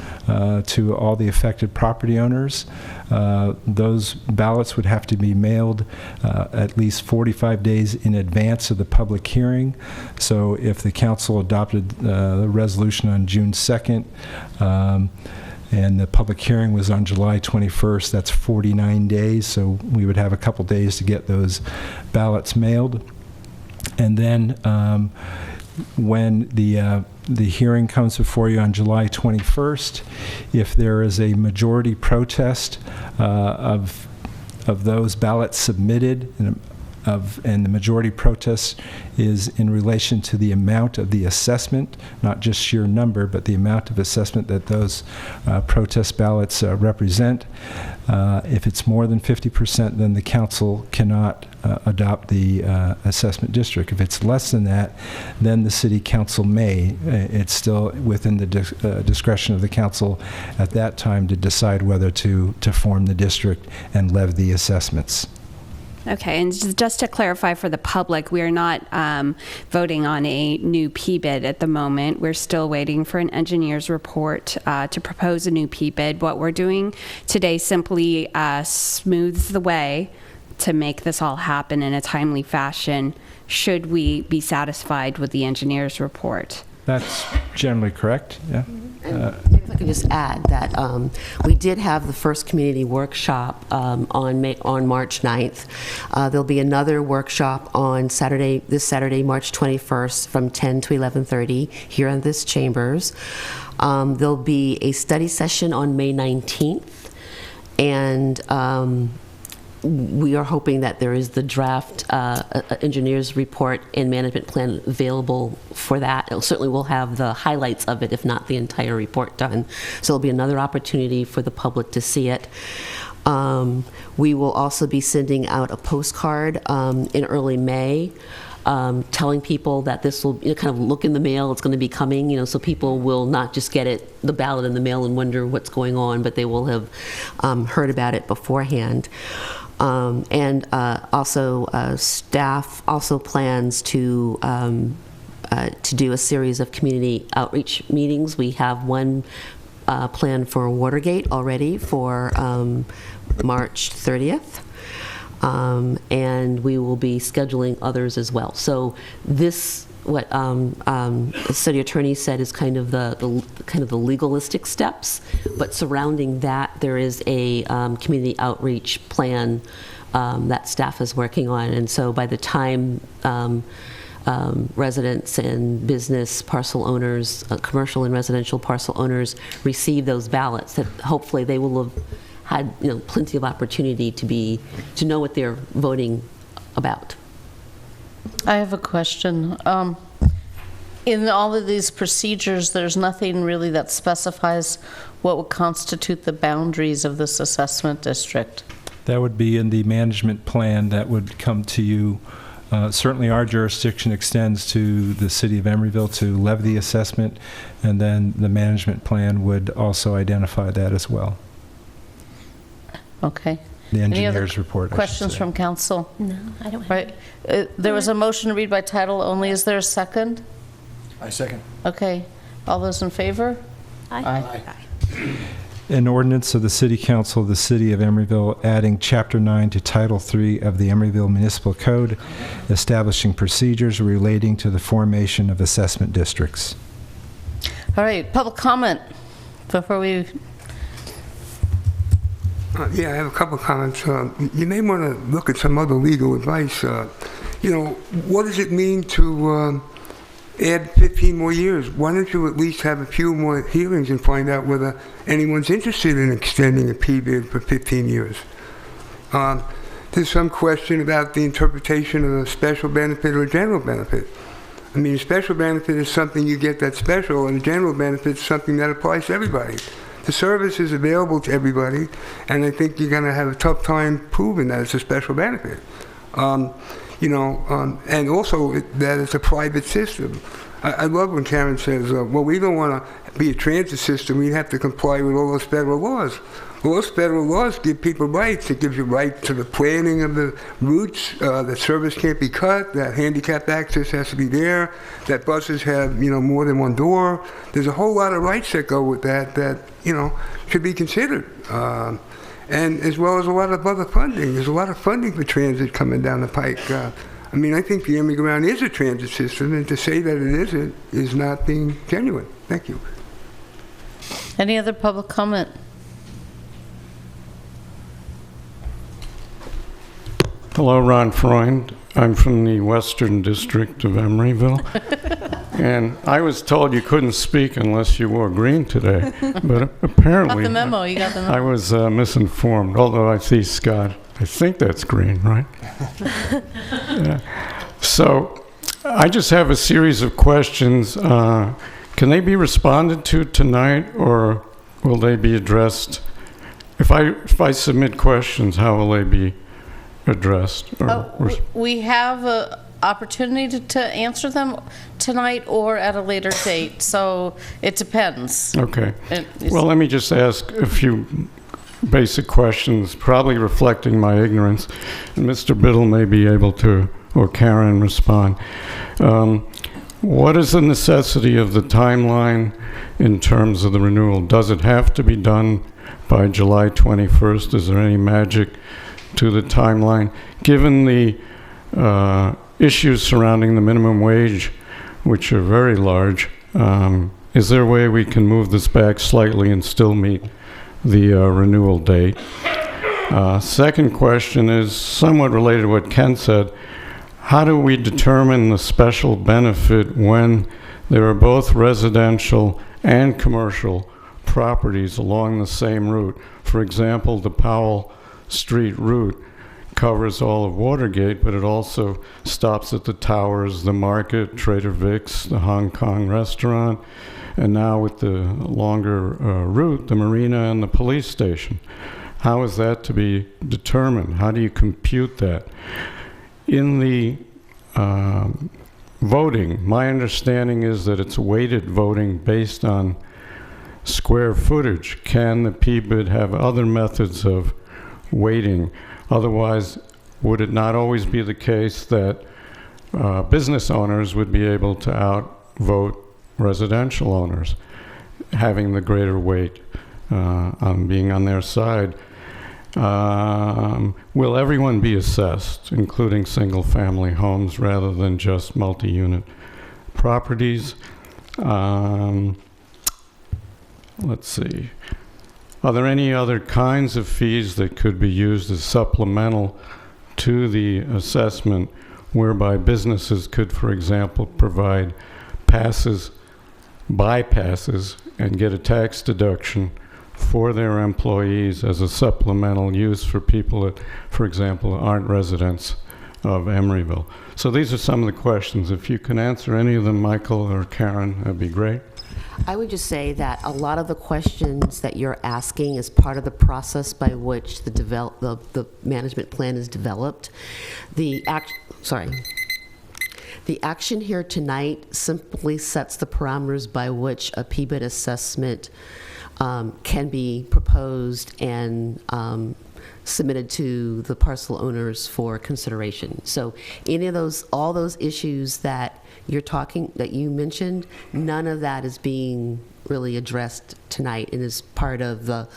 to all the affected property owners. Those ballots would have to be mailed at least 45 days in advance of the public hearing. So if the council adopted the resolution on June 2nd, and the public hearing was on July 21st, that's 49 days, so we would have a couple days to get those ballots mailed. And then when the hearing comes before you on July 21st, if there is a majority protest of those ballots submitted, and the majority protest is in relation to the amount of the assessment, not just sheer number, but the amount of assessment that those protest ballots represent. If it's more than 50%, then the council cannot adopt the assessment district. If it's less than that, then the city council may. It's still within the discretion of the council at that time to decide whether to form the district and levy the assessments. Okay, and just to clarify for the public, we are not voting on a new P-bid at the moment. We're still waiting for an engineer's report to propose a new P-bid. What we're doing today simply smooths the way to make this all happen in a timely fashion, should we be satisfied with the engineer's report. That's generally correct, yeah. If I could just add that we did have the first community workshop on March 9th. There'll be another workshop on this Saturday, March 21st from 10 to 11:30 here in this chambers. There'll be a study session on May 19th, and we are hoping that there is the draft engineer's report and management plan available for that. Certainly we'll have the highlights of it, if not the entire report done. So it'll be another opportunity for the public to see it. We will also be sending out a postcard in early May, telling people that this will kind of look in the mail, it's going to be coming, so people will not just get the ballot in the mail and wonder what's going on, but they will have heard about it beforehand. And also staff also plans to do a series of community outreach meetings. We have one planned for Watergate already for March 30th. And we will be scheduling others as well. So this, what the city attorney said, is kind of the legalistic steps, but surrounding that there is a community outreach plan that staff is working on. And so by the time residents and business parcel owners, commercial and residential parcel owners receive those ballots, that hopefully they will have had plenty of opportunity to know what they're voting about. I have a question. In all of these procedures, there's nothing really that specifies what would constitute the boundaries of this assessment district. That would be in the management plan that would come to you. Certainly our jurisdiction extends to the city of Emeryville to levy the assessment, and then the management plan would also identify that as well. Okay. The Any engineer's other report. questions from council? No, I don't have Right. There was a motion to read by title only. Is there a second? I second. Okay. All those in favor? Aye. An ordinance of the City Council of the City of Emeryville adding Chapter 9 to Title 3 of the Emeryville Municipal Code, establishing procedures relating to the formation of assessment districts. All right. Public comment before we... Yeah, I have a couple of comments. You may want to look at some other legal advice. What does it mean to add 15 more years? Why don't you at least have a few more hearings and find out whether anyone's interested in extending a P-bid for 15 years? There's some question about the interpretation of a special benefit or a general benefit. I mean, a special benefit is something you get that's special, and a general benefit is something that applies to everybody. The service is available to everybody, and I think you're going to have a tough time proving that it's a special benefit. And also that it's a private system. I love when Karen says, well, we don't want to be a transit system, we have to comply with all those federal laws. Well, those federal laws give people rights. It gives you right to the planning of the routes, that service can't be cut, that handicapped access has to be there, that buses have, more than one door. There's a whole lot of rights that go with that, should be considered. And as well as a lot of other funding. There's a lot of funding for transit coming down the pike. I think the Emeryville is a transit system, and to say that it isn't is not being genuine. Thank you. Any other public comment? Hello, Ron Freund. I'm from the Western District of Emeryville. And I was told you couldn't speak unless you wore green today. But apparently, Got the memo. You got the memo. I was misinformed, although I see Scott. I think that's green, right? Yeah. So I just have a series of questions. Can they be responded to tonight, or will they be addressed? If I submit questions, how will they be addressed? We have an opportunity to answer them tonight or at a later date, so it depends. Okay. Well, let me just ask a few basic questions, probably reflecting my ignorance. And Mr. Biddle may be able to, or Karen, respond. What is the necessity of the timeline in terms of the renewal? Does it have to be done by July 21st? Is there any magic to the timeline? Given the issues surrounding the minimum wage, which are very large, is there a way we can move this back slightly and still meet the renewal date? Second question is somewhat related to what Ken said. How do we determine the special benefit when there are both residential and commercial properties along the same route? For example, the Powell Street route covers all of Watergate, but it also stops at the Towers, the Market, Trader Vic's, the Hong Kong restaurant, and now with the longer route, the Marina and the police station. How is that to be determined? How do you compute that? In the voting, my understanding is that it's weighted voting based on square footage. Can the PBID have other methods of weighting? Otherwise, would it not always be the case that business owners would be able to outvote residential owners, having the greater weight on being on their side? Will everyone be assessed, including single-family homes, rather than just multi-unit properties? Let's see. Are there any other kinds of fees that could be used as supplemental to the assessment, whereby businesses could, for example, provide bypasses, and get a tax deduction for their employees as a supplemental use for people that, for example, aren't residents of Emeryville? So these are some of the questions. If you can answer any of them, Michael or Karen, that'd be great. I would just say that a lot of the questions that you're asking is part of the process by which the management plan is developed. The action here tonight simply sets the parameters by which a PBID assessment can be proposed and submitted to the parcel owners for consideration. So all those issues that you mentioned, none of that is being really addressed tonight, and is part of the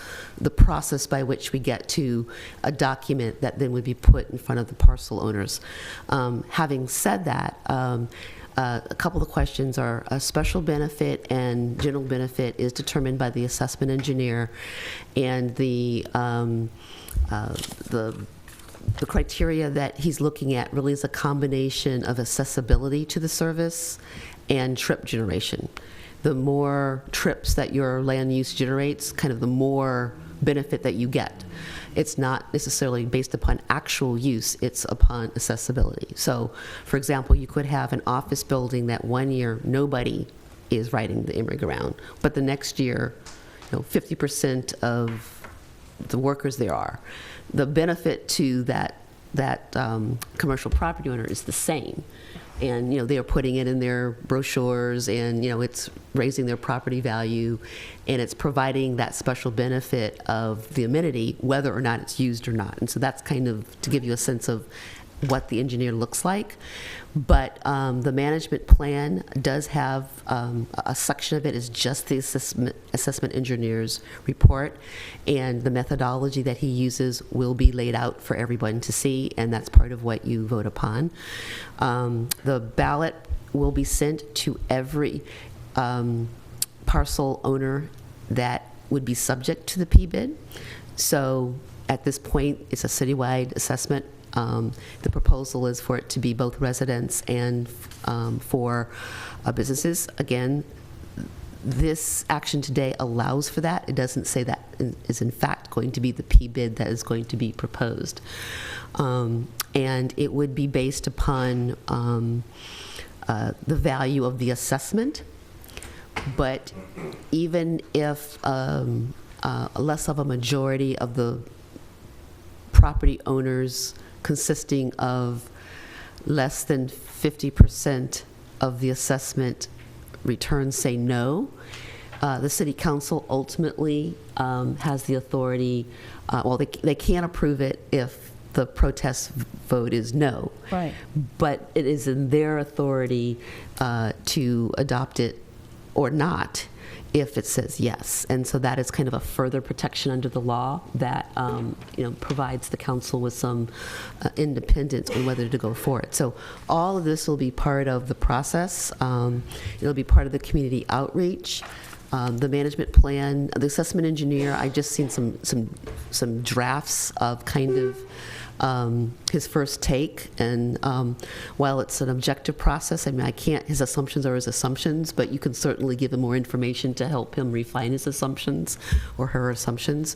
process by which we get to a document that then would be put in front of the parcel owners. Having said that, a couple of questions are a special benefit and general benefit is determined by the assessment engineer, and the criteria that he's looking at really is a combination of accessibility to the service and trip generation. The more trips that your land use generates, kind of the more benefit that you get. It's not necessarily based upon actual use, it's upon accessibility. So, for example, you could have an office building that one year nobody is riding the Emeryville around, but the next year, 50% of the workers there are. The benefit to that commercial property owner is the same. And, they are putting it in their brochures, and, it's raising their property value, and it's providing that special benefit of the amenity, whether or not it's used or not. And so that's kind of to give you a sense of what the engineer looks like. But the management plan does have a section of it is just the assessment engineer's report, and the methodology that he uses will be laid out for everyone to see, and that's part of what you vote upon. The ballot will be sent to every parcel owner that would be subject to the P-bid. So at this point, it's a citywide assessment. The proposal is for it to be both residents and for businesses. Again, this action today allows for that. It doesn't say that is in fact going to be the P-bid that is going to be proposed. And it would be based upon the value of the assessment. But even if less of a majority of the property owners consisting of less than 50% of the assessment returns say no, the City Council ultimately has the authority, well, they can't approve it if the protest vote is no. Right. But it is in their authority to adopt it or not if it says yes. And so that is kind of a further protection under the law that provides the council with some independence on whether to go for it. So all of this will be part of the process. It'll be part of the community outreach. The management plan, the assessment engineer, I just seen some drafts of kind of his first take, and while it's an objective process, I mean, his assumptions are his assumptions, but you can certainly give him more information to help him refine his assumptions or her assumptions.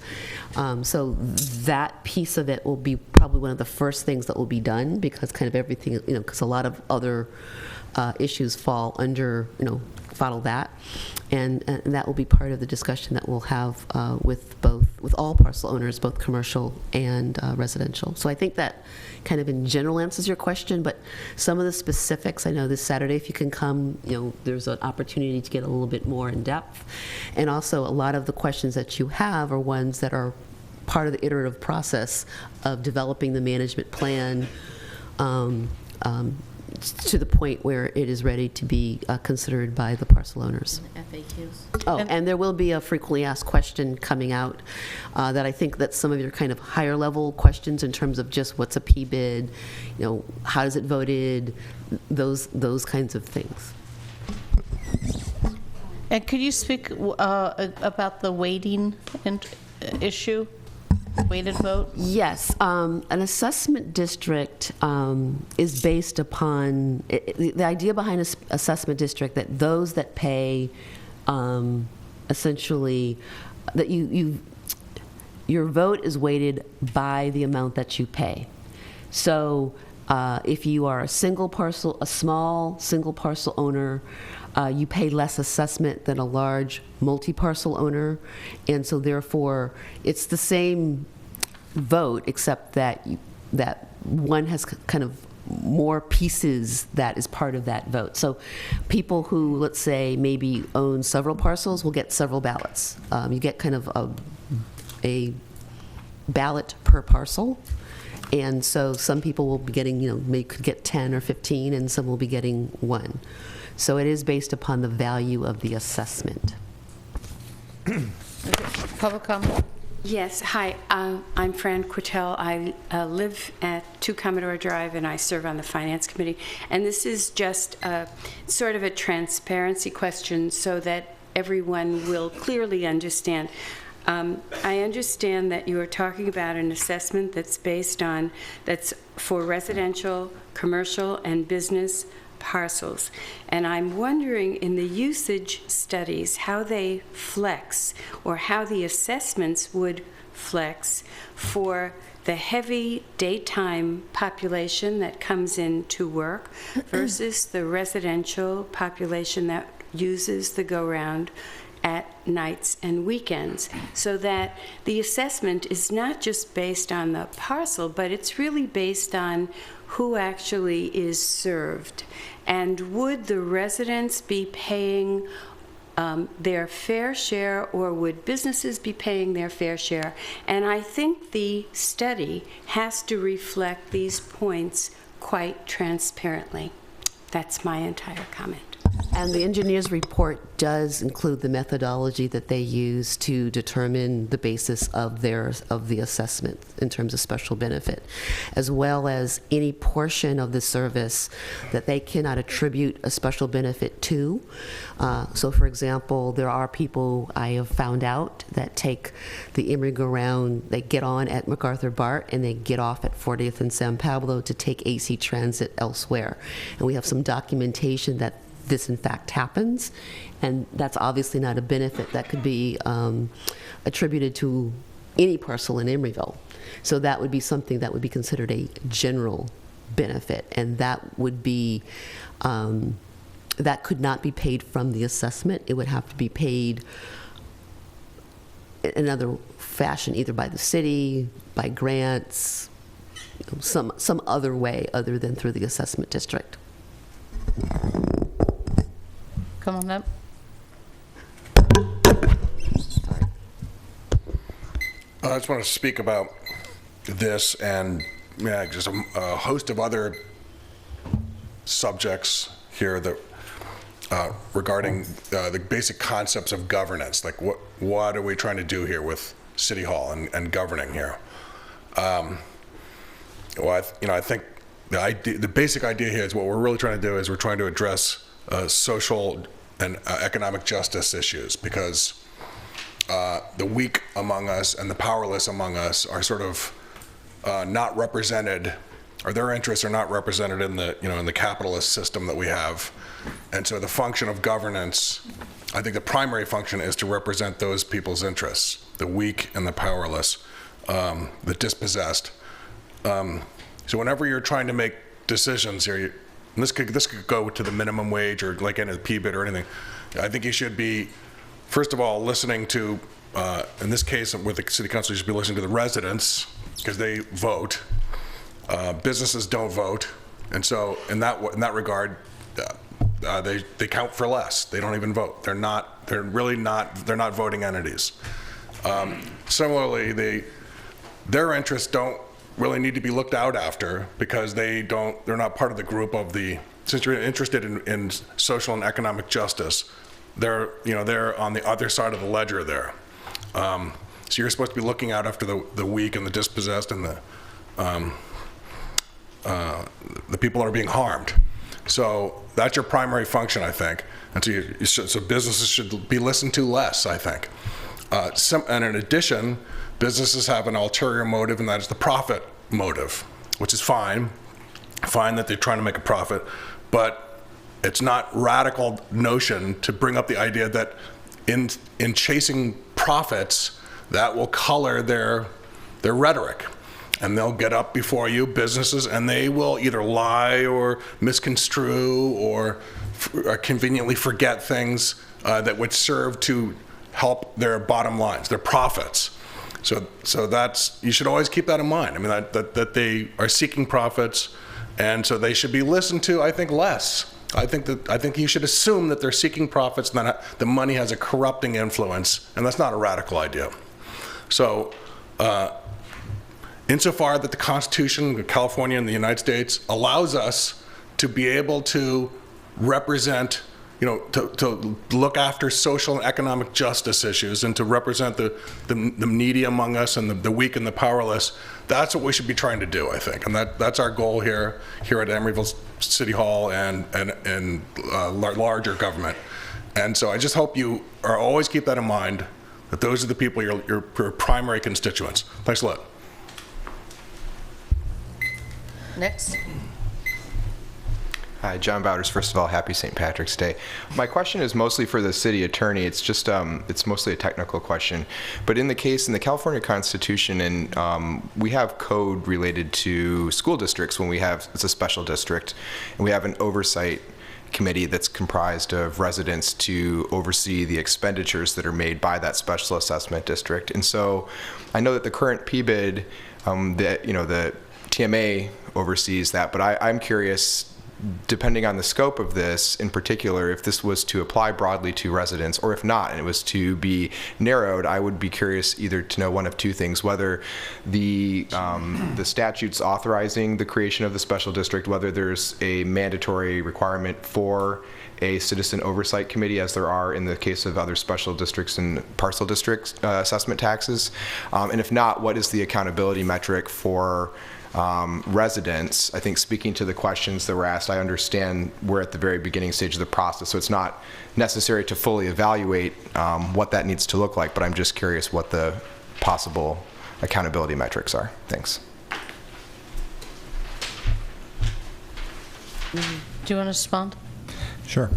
So that piece of it will be probably one of the first things that will be done, because kind of everything, because a lot of other issues fall under, follow that. And that will be part of the discussion that we'll have with all parcel owners, both commercial and residential. So I think that kind of in general answers your question, but some of the specifics, I know this Saturday, if you can come, there's an opportunity to get a little bit more in depth. And also a lot of the questions that you have are ones that are part of the iterative process of developing the management plan to the point where it is ready to be considered by the parcel owners. FAQs. Oh, and there will be a frequently asked question coming out that I think that some of your kind of higher level questions in terms of just what's a P-bid, how is it voted, those kinds of things. And could you speak about the weighting issue? Weighted vote? Yes. An assessment district is based upon, the idea behind an assessment district that those that pay essentially, that your vote is weighted by the amount that you pay. So if you are a small single parcel owner, you pay less assessment than a large multi-parcel owner, and so therefore it's the same vote, except that one has kind of more pieces that is part of that vote. So people who, let's say, maybe own several parcels will get several ballots. You get kind of a ballot per parcel. And so some people will be getting, maybe could get 10 or 15, and some will be getting 1. So it is based upon the value of the assessment. Public comment? Yes, hi, I'm Fran Quattel. I live at 2 Commodore Drive, and I serve on the Finance Committee. And this is just sort of a transparency question so that everyone will clearly understand. I understand that you are talking about an assessment that's for residential, commercial, and business parcels. And I'm wondering in the usage studies how they flex, or how the assessments would flex for the heavy daytime population that comes in to work versus the residential population that uses the go-round at nights and weekends, so that the assessment is not just based on the parcel, but it's really based on who actually is served. And would the residents be paying their fair share, or would businesses be paying their fair share? And I think the study has to reflect these points quite transparently. That's my entire comment. And the engineer's report does include the methodology that they use to determine the basis of the assessment in terms of special benefit, as well as any portion of the service that they cannot attribute a special benefit to. So, for example, there are people I have found out that take the Emeryville, they get on at MacArthur BART and they get off at 40th and San Pablo to take AC Transit elsewhere. And we have some documentation that this in fact happens, and that's obviously not a benefit that could be attributed to any parcel in Emeryville. So that would be something that would be considered a general benefit, and that would be that could not be paid from the assessment. It would have to be paid in another fashion, either by the city, by grants, some other way other than through the assessment district. Come on up. I just want to speak about this and just a host of other subjects here that regarding the basic concepts of governance. Like what are we trying to do here with City Hall and governing here? Well, I think the basic idea here is what we're really trying to do is we're trying to address social and economic justice issues, because the weak among us and the powerless among us are sort of not represented, or their interests are not represented in the capitalist system that we have. And so the function of governance, I think the primary function is to represent those people's interests, the weak and the powerless, the dispossessed. So whenever you're trying to make decisions here, and this could go to the minimum wage or like in a PBIT or anything, I think you should be, first of all, listening to, in this case with the City Council, you should be listening to the residents, because they vote. Businesses don't vote, and so in that regard, they count for less. They don't even vote. They're not voting entities. Similarly, their interests don't really need to be looked out after, because they're not part of the group of since you're interested in social and economic justice, they're on the other side of the ledger there. So you're supposed to be looking out after the weak and the dispossessed and the people that are being harmed. So that's your primary function, I think. And so businesses should be listened to less, I think. And in addition, businesses have an ulterior motive, and that is the profit motive, which is fine that they're trying to make a profit, but it's not radical notion to bring up the idea that in chasing profits, that will color their rhetoric. And they'll get up before you, businesses, and they will either lie or misconstrue or conveniently forget things that would serve to help their bottom lines, their profits. So that's, you should always keep that in mind. I mean, that they are seeking profits, and so they should be listened to, I think, less. I think you should assume that they're seeking profits and that the money has a corrupting influence, and that's not a radical idea. So insofar that the Constitution of California and the United States allows us to be able to represent, to look after social and economic justice issues and to represent the needy among us and the weak and the powerless, that's what we should be trying to do, I think. And that's our goal here at Emeryville City Hall and larger government. And so I just hope you always keep that in mind, that those are the people, your primary constituents. Thanks a lot. Next. Hi, John Bowders. First of all, happy St. Patrick's Day. My question is mostly for the city attorney. It's just, it's mostly a technical question. But in the California Constitution, and we have code related to school districts when it's a special district, and we have an oversight committee that's comprised of residents to oversee the expenditures that are made by that special assessment district. And so I know that the current PBID, the TMA oversees that, but I'm curious, depending on the scope of this, in particular, if this was to apply broadly to residents, or if not, and it was to be narrowed, I would be curious either to know one of two things: whether the statutes authorizing the creation of the special district, whether there's a mandatory requirement for a citizen oversight committee, as there are in the case of other special districts and parcel districts assessment taxes, and if not, what is the accountability metric for residents? I think, speaking to the questions that were asked, I understand we're at the very beginning stage of the process, so it's not necessary to fully evaluate what that needs to look like, but I'm just curious what the possible accountability metrics are. Thanks. Do you want to respond? Sure.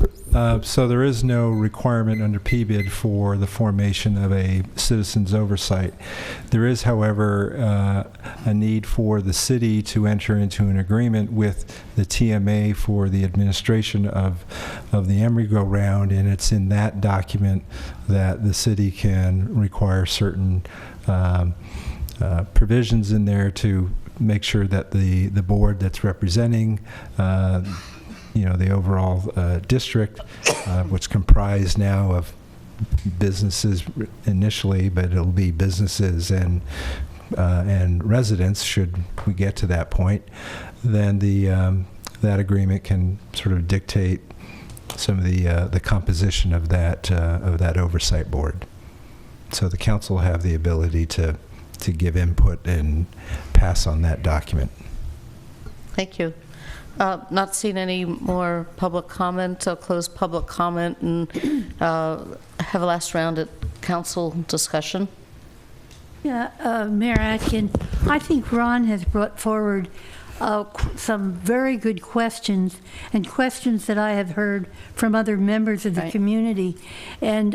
So there is no requirement under PBID for the formation of a citizens oversight. There is, however, a need for the city to enter into an agreement with the TMA for the administration of the Emeryville round, and it's in that document that the city can require certain provisions in there to make sure that the board that's representing the overall district, which comprised now of businesses initially, but it'll be businesses and residents should we get to that point, then that agreement can sort of dictate some of the composition of that oversight board. So the council will have the ability to give input and pass on that document. Thank you. Not seeing any more public comment. I'll close public comment and have a last round at council discussion. Yeah, Mayor Atkin, I think Ron has brought forward some very good questions, and questions that I have heard from other members of the community. And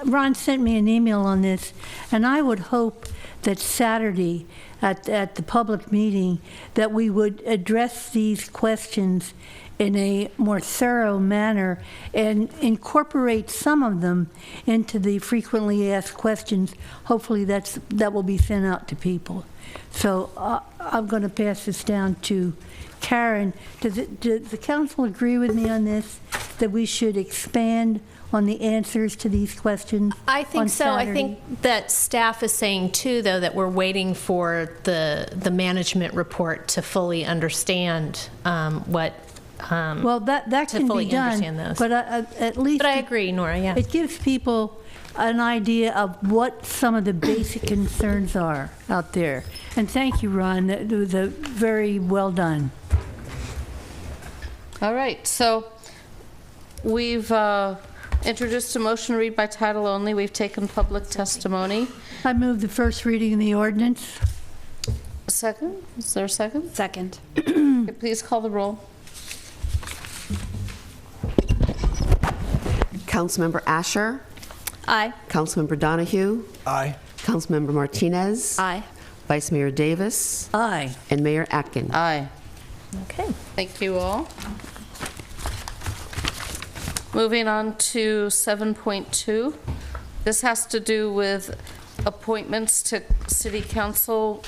Ron sent me an email on this, and I would hope that Saturday at the public meeting that we would address these questions in a more thorough manner and incorporate some of them into the frequently asked questions. Hopefully that will be sent out to people. So I'm going to pass this down to Karen. Does the council agree with me on this, that we should expand on the answers to these questions? I think so. Saturday? I think that staff is saying too, though, that we're waiting for the management report to fully understand what. Well, that can fully be done, understand those. but at least. But I agree, Nora. Yeah. It gives people an idea of what some of the basic concerns are out there. And thank you, Ron. That was very well done. All right. So we've introduced a motion to read by title only. We've taken public testimony. I move the first reading of the ordinance. A second? Is there a second? Second. Okay, please call the roll. Councilmember Asher. Aye. Councilmember Donahue. Aye. Councilmember Martinez. Aye. Vice Mayor Davis. Aye. And Mayor Atkin. Aye. Okay. Thank you all. Moving on to 7.2. This has to do with appointments to City Council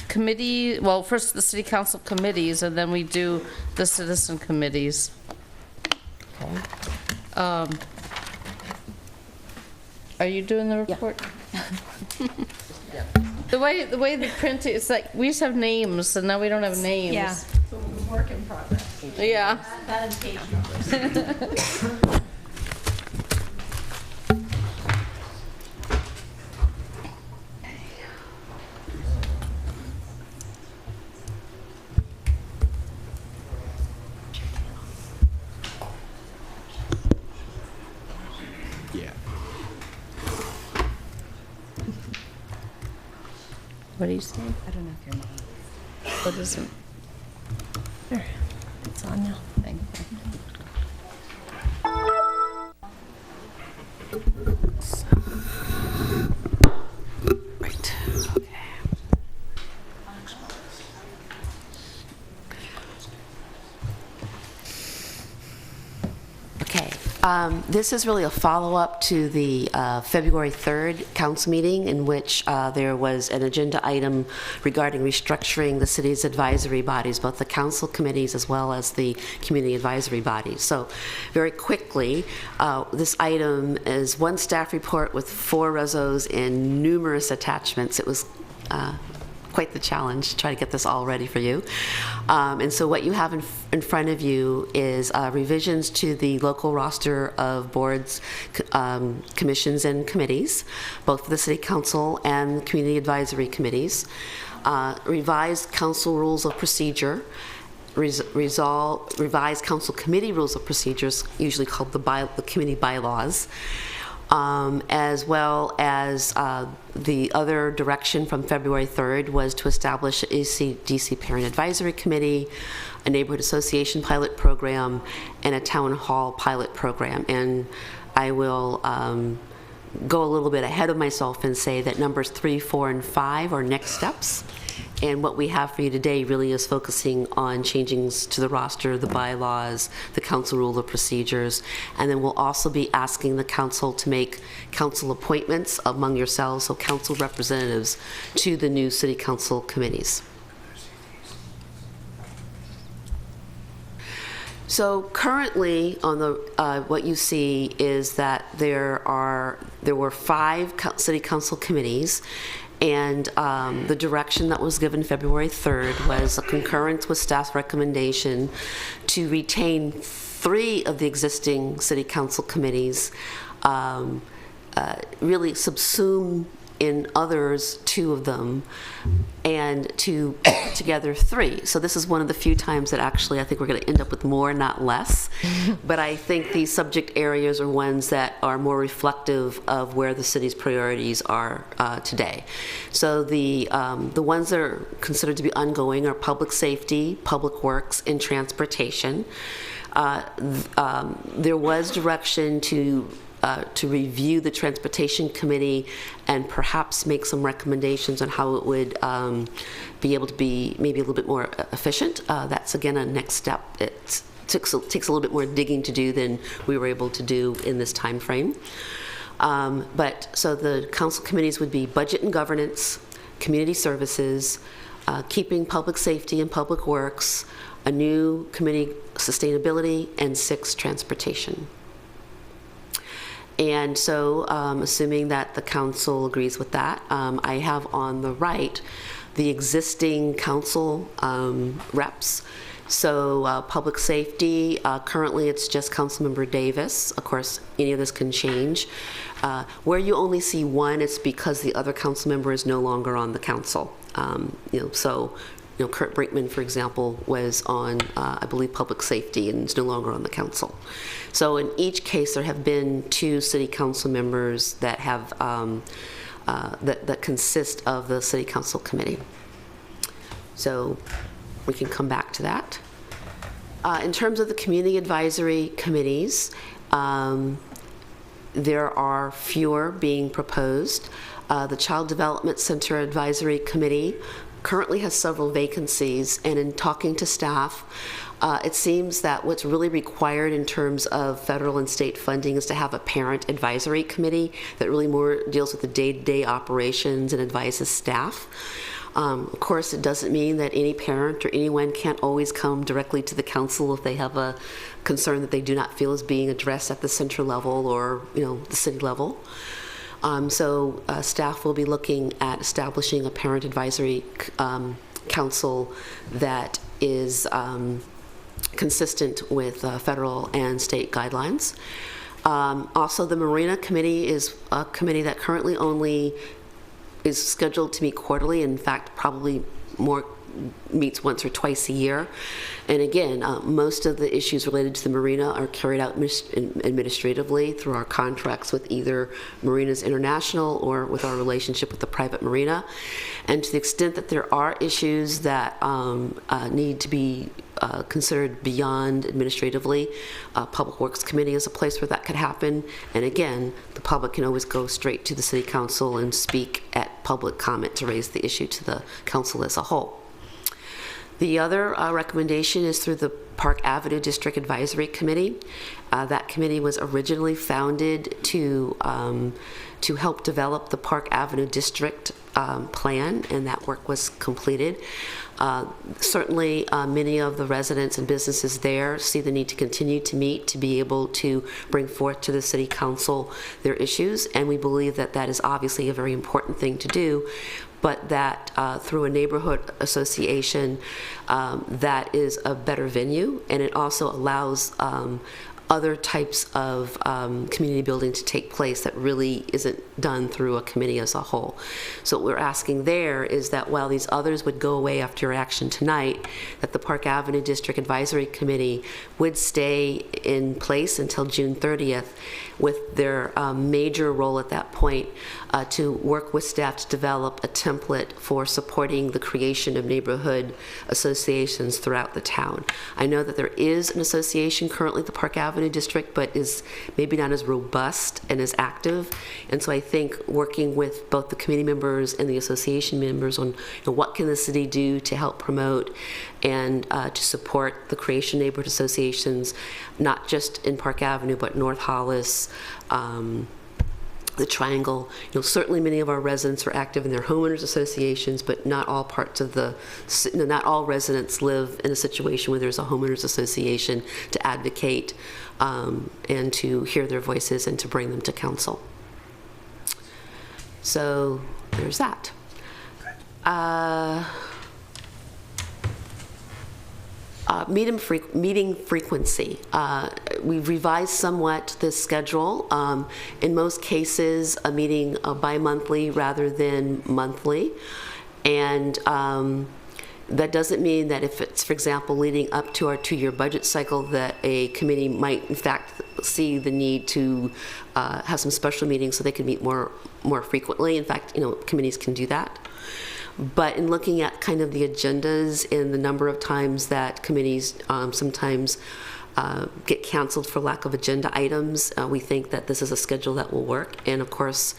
committee. Well, first the City Council committees, and then we do the citizen committees. Are you doing the report? Yeah. The way the print it's like we used to have names, and now we don't have names. Yeah. So work in progress. Yeah. That and page numbers. What do you say? I don't know if your name. What is it? There. This is really a follow-up to the February 3rd council meeting in which there was an agenda item regarding restructuring the city's advisory bodies, both the council committees as well as the community advisory bodies. So very quickly, this item is one staff report with 4 resos and numerous attachments. It was quite the challenge to try to get this all ready for you. And so what you have in front of you is revisions to the local roster of boards, commissions, and committees, both for the City Council and the Community Advisory Committees, revised council rules of procedure, revised council committee rules of procedures, usually called the committee bylaws, as well as the other direction from February 3rd was to establish an ACDC Parent Advisory Committee, a neighborhood association pilot program, and a town hall pilot program. And I will go a little bit ahead of myself and say that numbers 3, 4, and 5 are next steps. And what we have for you today really is focusing on changings to the roster, the bylaws, the council rule of procedures, and then we'll also be asking the council to make council appointments among yourselves, so council representatives to the new city council committees. So currently, on the what you see is that there were 5 city council committees. And the direction that was given February 3rd was a concurrence with staff's recommendation to retain 3 of the existing city council committees, really subsume in others 2 of them, and to put together 3. So this is one of the few times that actually I think we're going to end up with more, not less. But I think these subject areas are ones that are more reflective of where the city's priorities are today. So the ones that are considered to be ongoing are public safety, public works, and transportation. There was direction to review the Transportation Committee and perhaps make some recommendations on how it would be able to be maybe a little bit more efficient. That's again a next step. It takes a little bit more digging to do than we were able to do in this time frame. But so the council committees would be budget and governance, community services, keeping public safety and public works, a new committee, sustainability, and 6, transportation. And so, assuming that the council agrees with that, I have on the right the existing council reps. So, public safety, currently it's just Councilmember Davis. Of course, any of this can change. Where you only see 1, it's because the other council member is no longer on the council. Kurt Brinkman, for example, was on, I believe, public safety and is no longer on the council. So in each case, there have been 2 city council members that have that consist of the city council committee. So we can come back to that. In terms of the community advisory committees, there are fewer being proposed. The Child Development Center Advisory Committee currently has several vacancies, and in talking to staff, it seems that what's really required in terms of federal and state funding is to have a parent advisory committee that really more deals with the day-to-day operations and advises staff. Of course, it doesn't mean that any parent or anyone can't always come directly to the council if they have a concern that they do not feel is being addressed at the central level or the city level. So staff will be looking at establishing a parent advisory council that is consistent with federal and state guidelines. Also, the Marina Committee is a committee that currently only is scheduled to meet quarterly. In fact, probably more meets once or twice a year. And again, most of the issues related to the marina are carried out administratively through our contracts with either Marinas International or with our relationship with the private marina. And to the extent that there are issues that need to be considered beyond administratively, Public Works Committee is a place where that could happen. And again, the public can always go straight to the City Council and speak at public comment to raise the issue to the council as a whole. The other recommendation is through the Park Avenue District Advisory Committee. That committee was originally founded to help develop the Park Avenue District plan, and that work was completed. Certainly, many of the residents and businesses there see the need to continue to meet to be able to bring forth to the City Council their issues, and we believe that that is obviously a very important thing to do, but that through a neighborhood association, that is a better venue, and it also allows other types of community building to take place that really isn't done through a committee as a whole. So what we're asking there is that while these others would go away after your action tonight, that the Park Avenue District Advisory Committee would stay in place until June 30th with their major role at that point to work with staff to develop a template for supporting the creation of neighborhood associations throughout the town. I know that there is an association currently at the Park Avenue District, but is maybe not as robust and as active. And so I think working with both the committee members and the association members on what can the city do to help promote and to support the creation of neighborhood associations, not just in Park Avenue, but North Hollis, the Triangle. Certainly many of our residents are active in their homeowners associations, but not all parts of the, not all residents live in a situation where there's a homeowners association to advocate and to hear their voices and to bring them to council. So there's that. Meeting frequency. We've revised somewhat the schedule. In most cases, a meeting bi-monthly rather than monthly. And that doesn't mean that if it's, for example, leading up to our 2-year budget cycle, that a committee might, in fact, see the need to have some special meetings so they can meet more frequently. In fact, committees can do that. But in looking at kind of the agendas and the number of times that committees sometimes get canceled for lack of agenda items, we think that this is a schedule that will work. And of course,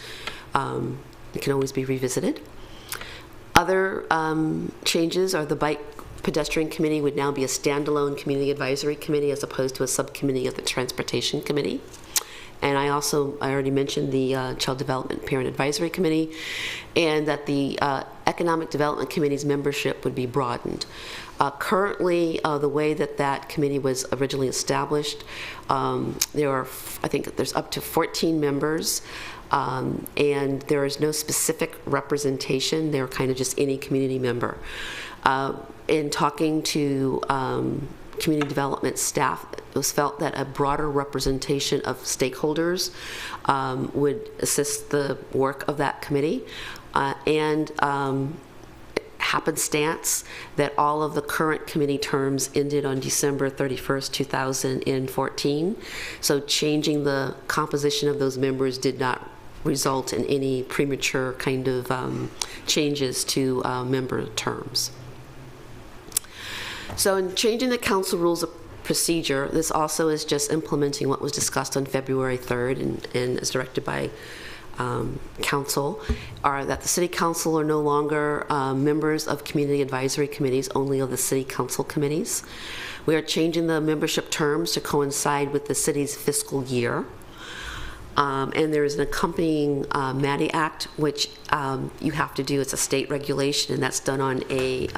it can always be revisited. Other changes are the Bike Pedestrian Committee would now be a standalone community advisory committee as opposed to a subcommittee of the Transportation Committee. And I already mentioned the Child Development Parent Advisory Committee, and that the Economic Development Committee's membership would be broadened. Currently, the way that committee was originally established, there are, I think there's up to 14 members, and there is no specific representation. They're kind of just any community member. In talking to community development staff, it was felt that a broader representation of stakeholders would assist the work of that committee, and happenstance that all of the current committee terms ended on December 31st, 2014. So changing the composition of those members did not result in any premature kind of changes to member terms. So in changing the council rules of procedure, this also is just implementing what was discussed on February 3rd and is directed by council, are that the City Council are no longer members of community advisory committees, only of the City Council committees. We are changing the membership terms to coincide with the city's fiscal year. And there is an accompanying MADI Act, which you have to do. It's a state regulation, and that's done on a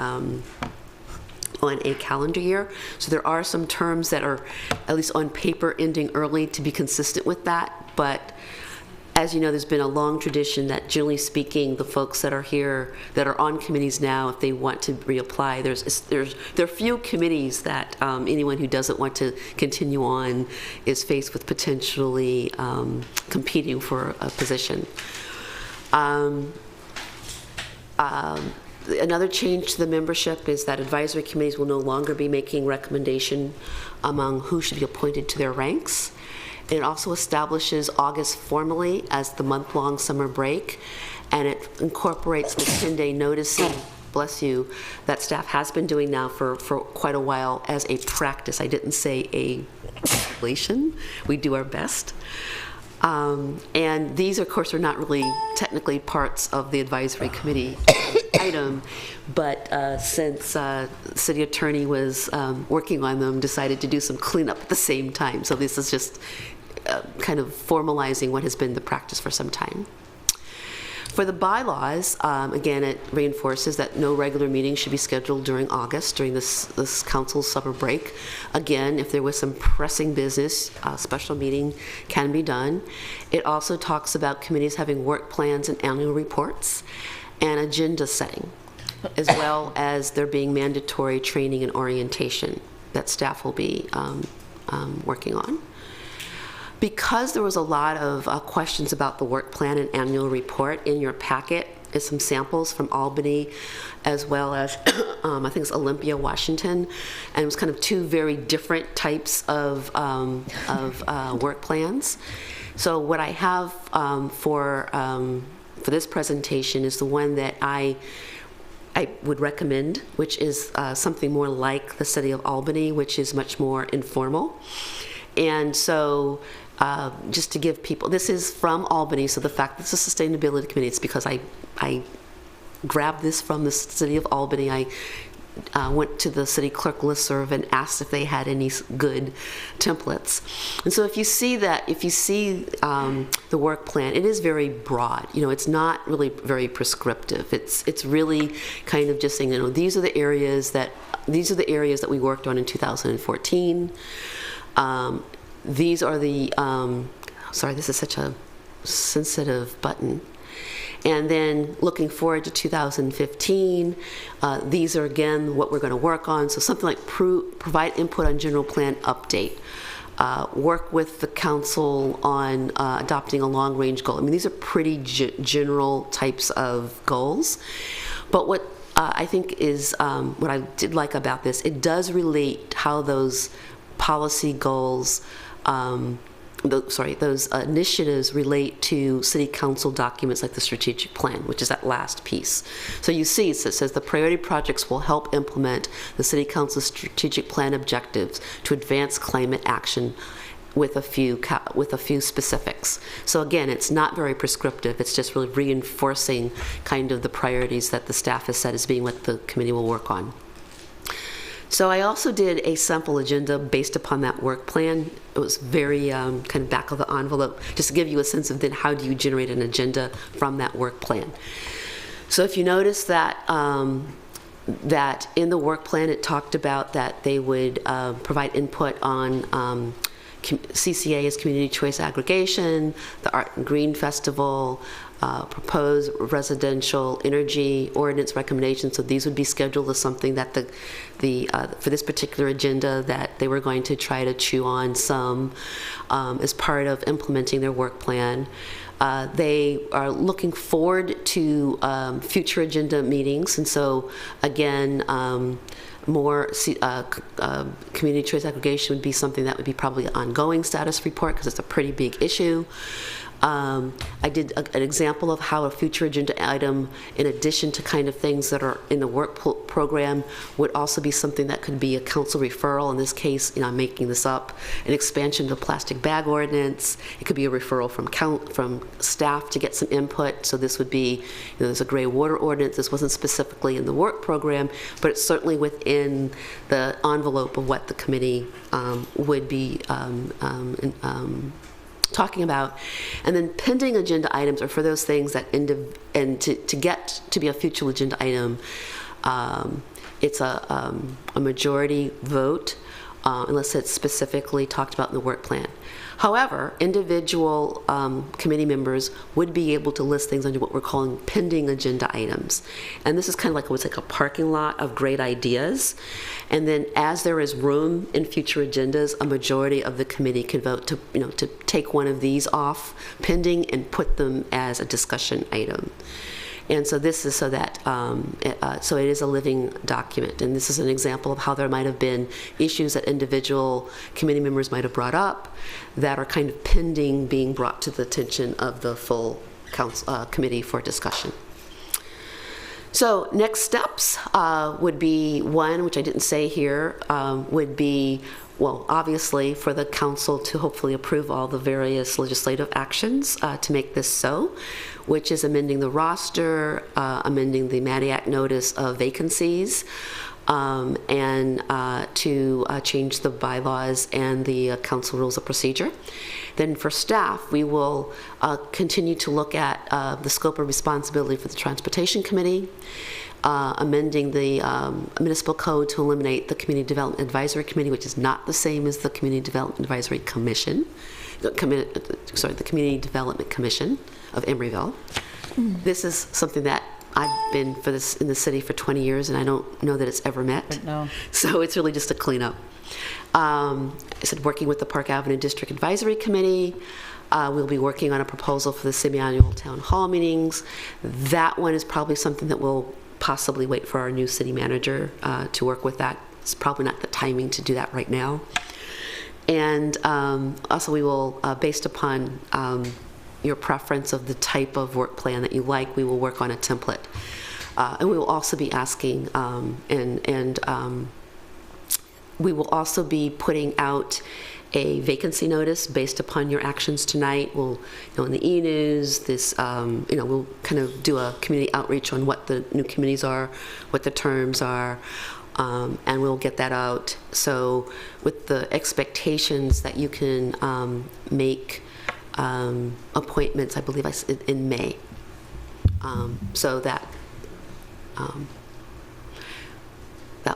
calendar year. So there are some terms that are, at least on paper, ending early to be consistent with that. But as you know, there's been a long tradition that, generally speaking, the folks that are here, that are on committees now, if they want to reapply, there are few committees that anyone who doesn't want to continue on is faced with potentially competing for a position. Another change to the membership is that advisory committees will no longer be making recommendation among who should be appointed to their ranks. It also establishes August formally as the month-long summer break, and it incorporates the 10-day noticing, bless you, that staff has been doing now for quite a while as a practice. I didn't say a regulation. We do our best. And these, of course, are not really technically parts of the advisory committee item, but since city attorney was working on them, decided to do some cleanup at the same time. So this is just kind of formalizing what has been the practice for some time. For the bylaws, again, it reinforces that no regular meeting should be scheduled during August, during this council's summer break. Again, if there was some pressing business, a special meeting can be done. It also talks about committees having work plans and annual reports and agenda setting, as well as there being mandatory training and orientation that staff will be working on. Because there was a lot of questions about the work plan and annual report, in your packet is some samples from Albany, as well as I think it's Olympia, Washington, and it was kind of two very different types of work plans. So what I have for this presentation is the one that I would recommend, which is something more like the City of Albany, which is much more informal. And so just to give people, this is from Albany, so the fact that it's a sustainability committee, it's because I grabbed this from the City of Albany. I went to the city clerk listserv and asked if they had any good templates. And so if you see the work plan, it is very broad. You know, it's not really very prescriptive. It's really kind of just saying, you know, these are the areas that we worked on in 2014. These are the, sorry, this is such a sensitive button. And then looking forward to 2015, these are again what we're going to work on. So something like provide input on general plan update. Work with the council on adopting a long-range goal. I mean, these are pretty general types of goals. But what I think is, what I did like about this, it does relate how those policy goals, those initiatives relate to city council documents like the strategic plan, which is that last piece. So you see, it says the priority projects will help implement the city council's strategic plan objectives to advance climate action with a few specifics. So again, it's not very prescriptive. It's just really reinforcing kind of the priorities that the staff has set as being what the committee will work on. So I also did a sample agenda based upon that work plan. It was very kind of back of the envelope, just to give you a sense of then how do you generate an agenda from that work plan. So if you notice that that in the work plan it talked about that they would provide input on CCA's Community Choice Aggregation, the Art and Green Festival, proposed residential energy ordinance recommendations. So these would be scheduled as something that for this particular agenda that they were going to try to chew on some as part of implementing their work plan. They are looking forward to future agenda meetings, and so again, more community choice aggregation would be something that would be probably an ongoing status report because it's a pretty big issue. I did an example of how a future agenda item, in addition to kind of things that are in the work program, would also be something that could be a council referral. In this case, you know, I'm making this up, an expansion of the plastic bag ordinance. It could be a referral from staff to get some input. So this would be, you know, there's a gray water ordinance. This wasn't specifically in the work program, but it's certainly within the envelope of what the committee would be talking about. And then pending agenda items are for those things that and to get to be a future agenda item, it's a majority vote unless it's specifically talked about in the work plan. However, individual committee members would be able to list things under what we're calling pending agenda items. And this is kind of like what's like a parking lot of great ideas. And then as there is room in future agendas, a majority of the committee can vote to, you know, to take one of these off pending and put them as a discussion item. And so this is so that, so it is a living document. And this is an example of how there might have been issues that individual committee members might have brought up that are kind of pending being brought to the attention of the full council, committee for discussion. So next steps would be one, which I didn't say here, would be well, obviously, for the council to hopefully approve all the various legislative actions to make this so, which is amending the roster, amending the Madiac notice of vacancies, and to change the bylaws and the council rules of procedure. Then for staff, we will continue to look at the scope of responsibility for the Transportation Committee, amending the municipal code to eliminate the Community Development Advisory Committee, which is not the same as the Community Development Advisory Commission, the Community Development Commission of Emeryville. This is something that I've been in the city for 20 years, and I don't know that it's ever met. No. So it's really just a cleanup. I said working with the Park Avenue District Advisory Committee. We'll be working on a proposal for the semi-annual town hall meetings. That one is probably something that we'll possibly wait for our new city manager to work with that. It's probably not the timing to do that right now. And also we will, based upon your preference of the type of work plan that you like, we will work on a template. And we will also be asking, we will also be putting out a vacancy notice based upon your actions tonight. We'll, in the e-news, we'll kind of do a community outreach on what the new committees are, what the terms are, and we'll get that out. So with the expectations that you can make appointments, I believe in May. So that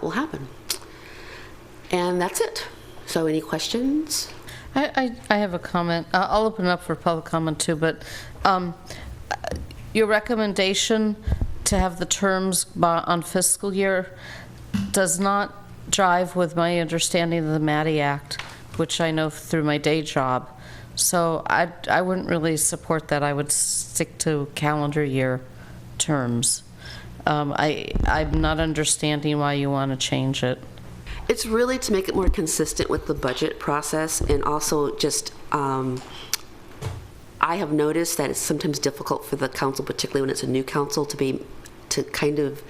will happen. And that's it. So any questions? I have a comment. I'll open it up for public comment too, but your recommendation to have the terms on fiscal year does not jive with my understanding of the Maddie Act, which I know through my day job. So I wouldn't really support that. I would stick to calendar year terms. I'm not understanding why you want to change it. It's really to make it more consistent with the budget process, and also just, I have noticed that it's sometimes difficult for the council, particularly when it's a new council, to kind of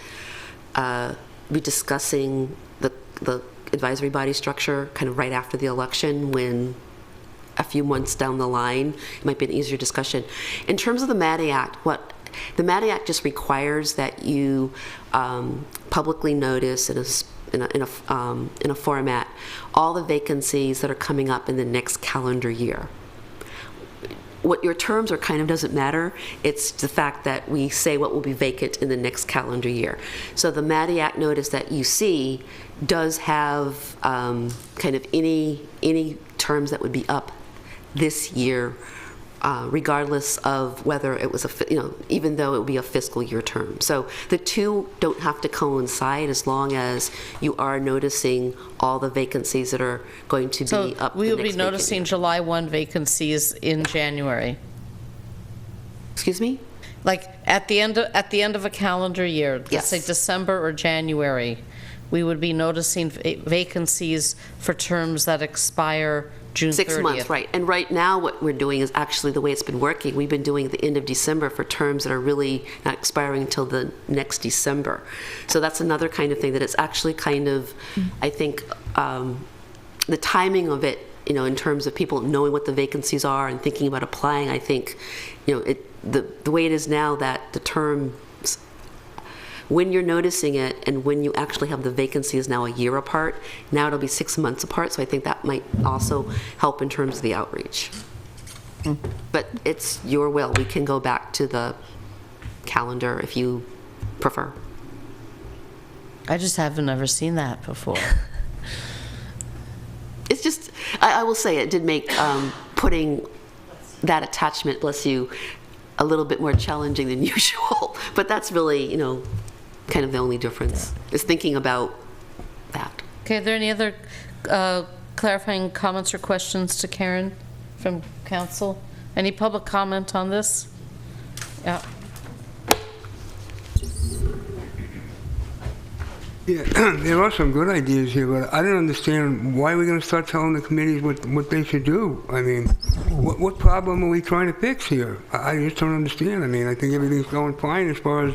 be discussing the advisory body structure kind of right after the election, when a few months down the line, it might be an easier discussion. In terms of the Maddie Act, the Maddie Act just requires that you publicly notice in a format all the vacancies that are coming up in the next calendar year. What your terms are kind of doesn't matter. It's the fact that we say what will be vacant in the next calendar year. So the Maddie Act notice that you see does have kind of any terms that would be up this year, regardless of whether it was even though it would be a fiscal year term. So the two don't have to coincide, as long as you are noticing all the vacancies that are going to be up. So we will be noticing July 1 vacancies in January. Excuse me? Like at the end of a calendar year, let's say December or January, we would be noticing vacancies for terms that expire June 30th. 6 months, right. And right now what we're doing is actually the way it's been working. We've been doing the end of December for terms that are really not expiring until the next December. So that's another kind of thing that it's actually kind of, I think, the timing of it, in terms of people knowing what the vacancies are and thinking about applying, I think, the way it is now, that the terms, when you're noticing it and when you actually have the vacancy is now a year apart. Now it'll be 6 months apart, so I think that might also help in terms of the outreach. But it's your will. We can go back to the calendar if you prefer. I just haven't ever seen that before. It's just, I will say it did make putting that attachment, bless you, a little bit more challenging than usual. But that's really, kind of the only difference, is thinking about that. Okay, are there any other clarifying comments or questions to Karen from council? Any public comment on this? Yeah. Yeah, there are some good ideas here, but I don't understand why we're going to start telling the committees what they should do. I mean, what problem are we trying to fix here? I just don't understand. I mean, I think everything's going fine as far as,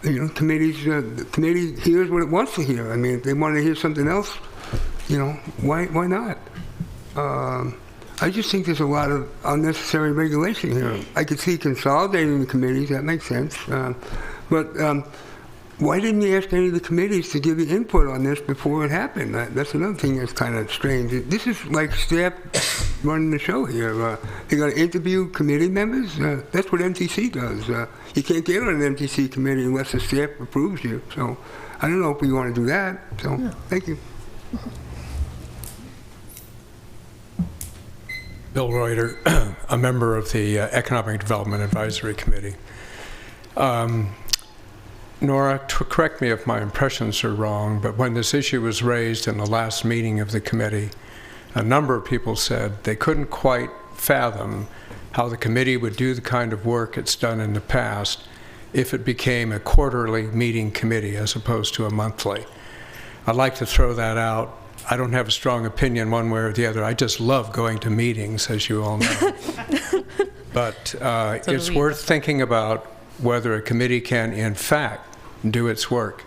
committees. The committee hears what it wants to hear. I mean, if they want to hear something else, Why not? I just think there's a lot of unnecessary regulation here. I could see consolidating the committees, that makes sense. But why didn't you ask any of the committees to give you input on this before it happened? That's another thing that's kind of strange. This is like staff running the show here. They got to interview committee members. That's what MTC does. You can't get on an MTC committee unless the staff approves you. So I don't know if we want to do that. So thank you. Bill Reuter, a member of the Economic Development Advisory Committee. Nora, correct me if my impressions are wrong, but when this issue was raised in the last meeting of the committee, a number of people said they couldn't quite fathom how the committee would do the kind of work it's done in the past if it became a quarterly meeting committee as opposed to a monthly. I'd like to throw that out. I don't have a strong opinion one way or the other. I just love going to meetings, as you all know. But it's worth thinking about whether a committee can, in fact, do its work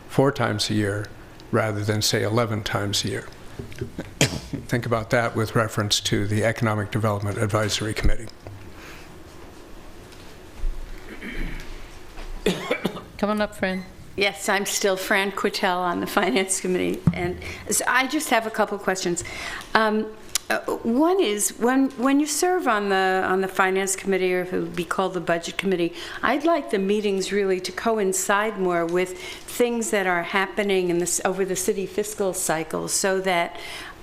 4 times a year rather than, say, 11 times a year. Think about that with reference to the Economic Development Advisory Committee. Come on up, Fran. Yes, I'm still Fran Quittel on the Finance Committee, and so I just have a couple of questions. One is, when you serve on the Finance Committee, or if it would be called the Budget Committee, I'd like the meetings really to coincide more with things that are happening in this over the city fiscal cycle, so that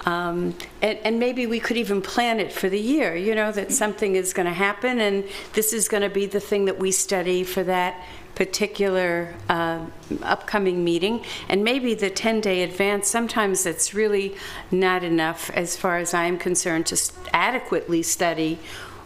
and maybe we could even plan it for the year, that something is going to happen, and this is going to be the thing that we study for that particular upcoming meeting. And maybe the 10-day advance, sometimes it's really not enough, as far as I'm concerned, to adequately study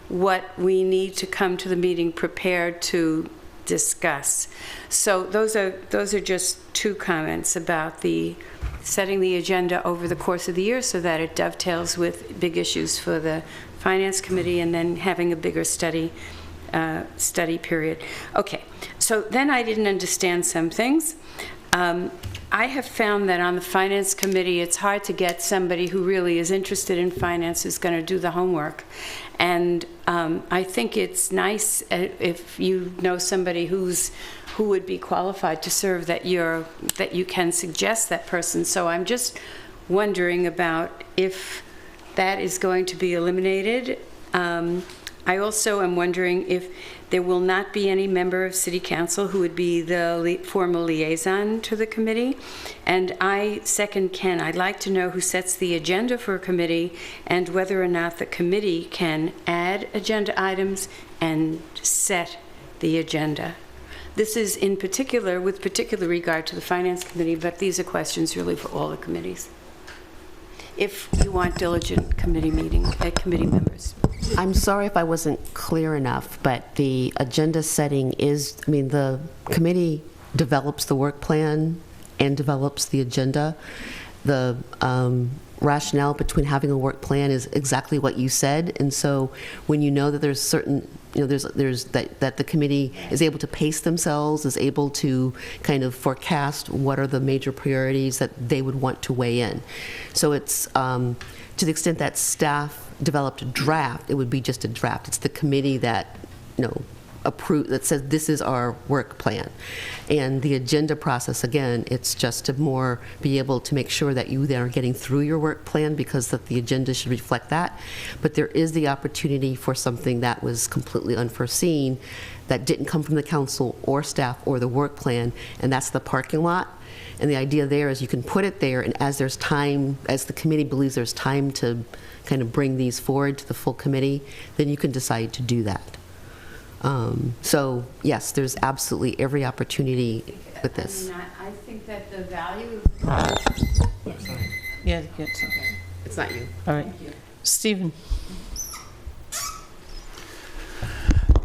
what we need to come to the meeting prepared to discuss. So those are just 2 comments about the setting the agenda over the course of the year so that it dovetails with big issues for the Finance Committee, and then having a bigger study period. Okay, so then I didn't understand some things. I have found that on the Finance Committee, it's hard to get somebody who really is interested in finance who's going to do the homework. And I think it's nice if you know somebody who would be qualified to serve, that you can suggest that person. So I'm just wondering about if that is going to be eliminated. I also am wondering if there will not be any member of City Council who would be the formal liaison to the committee. And I second Ken. I'd like to know who sets the agenda for a committee, and whether or not the committee can add agenda items and set the agenda. This is in particular, with particular regard to the Finance Committee, but these are questions really for all the committees, if you want diligent committee members. I'm sorry if I wasn't clear enough, but the agenda setting is, the committee develops the work plan and develops the agenda. The rationale between having a work plan is exactly what you said, and so when you know that there's certain, there's that the committee is able to pace themselves, is able to kind of forecast what are the major priorities that they would want to weigh in. So it's to the extent that staff developed a draft, it would be just a draft. It's the committee that that says this is our work plan. And the agenda process, again, it's just to more be able to make sure that you then are getting through your work plan, because that the agenda should reflect that. But there is the opportunity for something that was completely unforeseen, that didn't come from the council or staff or the work plan, and that's the parking lot. And the idea there is you can put it there, and as there's time, as the committee believes there's time to kind of bring these forward to the full committee, then you can decide to do that. So yes, there's absolutely every opportunity with this. I think that the value Yeah, good. It's not you. All right. Stephen.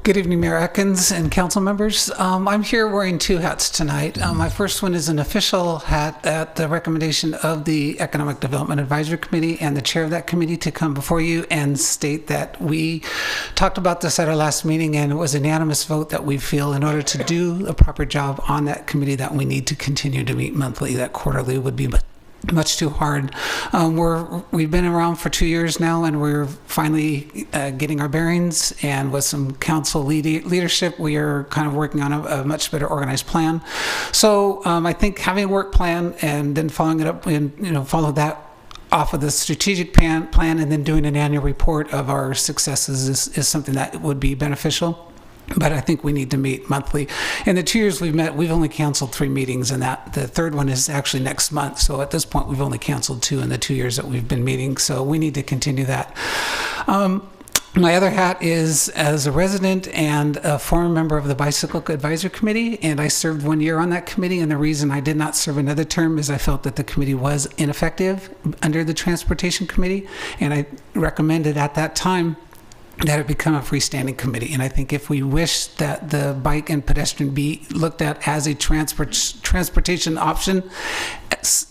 Good evening, Mayor Atkins and council members. I'm here wearing 2 hats tonight. My first one is an official hat at the recommendation of the Economic Development Advisory Committee and the chair of that committee to come before you and state that we talked about this at our last meeting, and it was a unanimous vote that we feel in order to do a proper job on that committee that we need to continue to meet monthly, that quarterly would be much too hard. We've been around for 2 years now, and we're finally getting our bearings. And with some council leadership, we are kind of working on a much better organized plan. So I think having a work plan and then following it up and follow that off of the strategic plan and then doing an annual report of our successes is something that would be beneficial. But I think we need to meet monthly. In the 2 years we've met, we've only canceled 3 meetings, and the third one is actually next month. So at this point, we've only canceled 2 in the 2 years that we've been meeting. So we need to continue that. My other hat is as a resident and a former member of the Bicycle Advisory Committee, and I served 1 year on that committee. And the reason I did not serve another term is I felt that the committee was ineffective under the Transportation Committee, and I recommended at that time that it become a freestanding committee. And I think if we wish that the bike and pedestrian be looked at as a transportation option,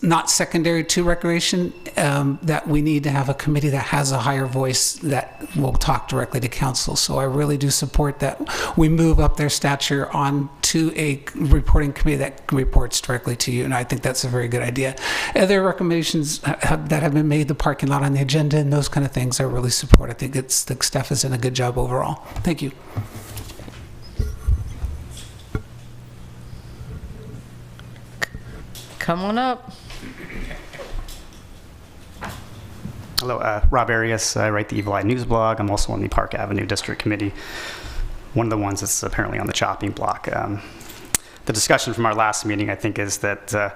not secondary to recreation, that we need to have a committee that has a higher voice that will talk directly to council. So I really do support that we move up their stature on to a reporting committee that reports directly to you, and I think that's a very good idea. Other recommendations that have been made, the parking lot on the agenda and those kind of things, I really support. I think the staff has done a good job overall. Thank you. Come on up. Hello, Rob Arias. I write the Evil Eye News blog. I'm also on the Park Avenue District Committee, one of the ones that's apparently on the chopping block. The discussion from our last meeting, I think, is that I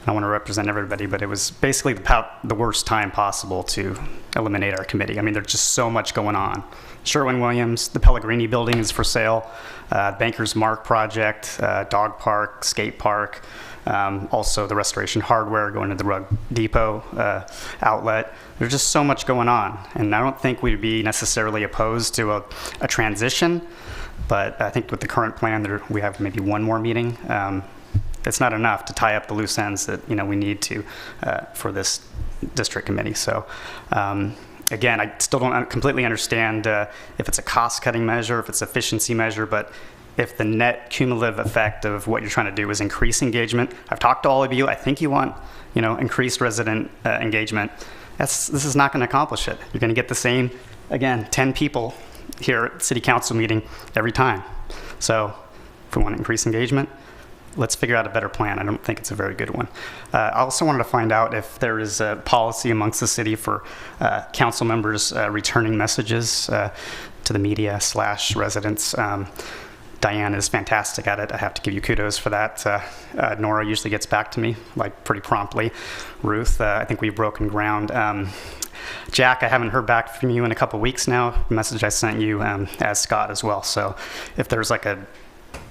don't want to represent everybody, but it was basically the worst time possible to eliminate our committee. I mean, there's just so much going on. Sherwin-Williams, the Pellegrini building is for sale, Banker's Mark project, dog park, skate park, also the Restoration Hardware going to the Rug Depot outlet. There's just so much going on, and I don't think we'd be necessarily opposed to a transition, but I think with the current plan, we have maybe one more meeting. It's not enough to tie up the loose ends that we need to for this district committee. So again, I still don't completely understand if it's a cost-cutting measure, if it's an efficiency measure, but if the net cumulative effect of what you're trying to do is increase engagement. I've talked to all of you. I think you want increased resident engagement. This is not going to accomplish it. You're going to get the same, again, 10 people here at City Council meeting every time. So if we want to increase engagement, let's figure out a better plan. I don't think it's a very good one. I also wanted to find out if there is a policy amongst the city for council members returning messages to the media / residents. Diane is fantastic at it. I have to give you kudos for that. Nora usually gets back to me pretty promptly. Ruth, I think we've broken ground. Jack, I haven't heard back from you in a couple weeks now. The message I sent you as Scott as well. So if there's like a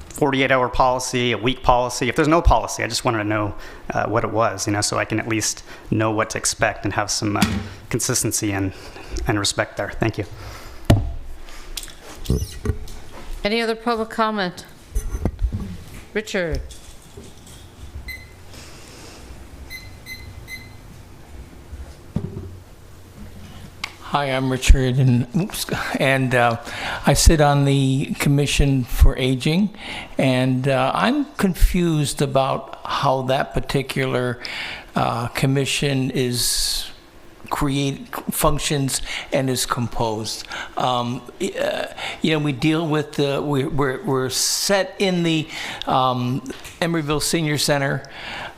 48-hour policy, a week policy, if there's no policy, I just wanted to know what it was, so I can at least know what to expect and have some consistency and respect there. Thank you. Any other public comment? Richard. Hi, I'm Richard, and I sit on the Commission for Aging, and I'm confused about how that particular commission is functions and is composed. We deal with we're set in the Emeryville Senior Center,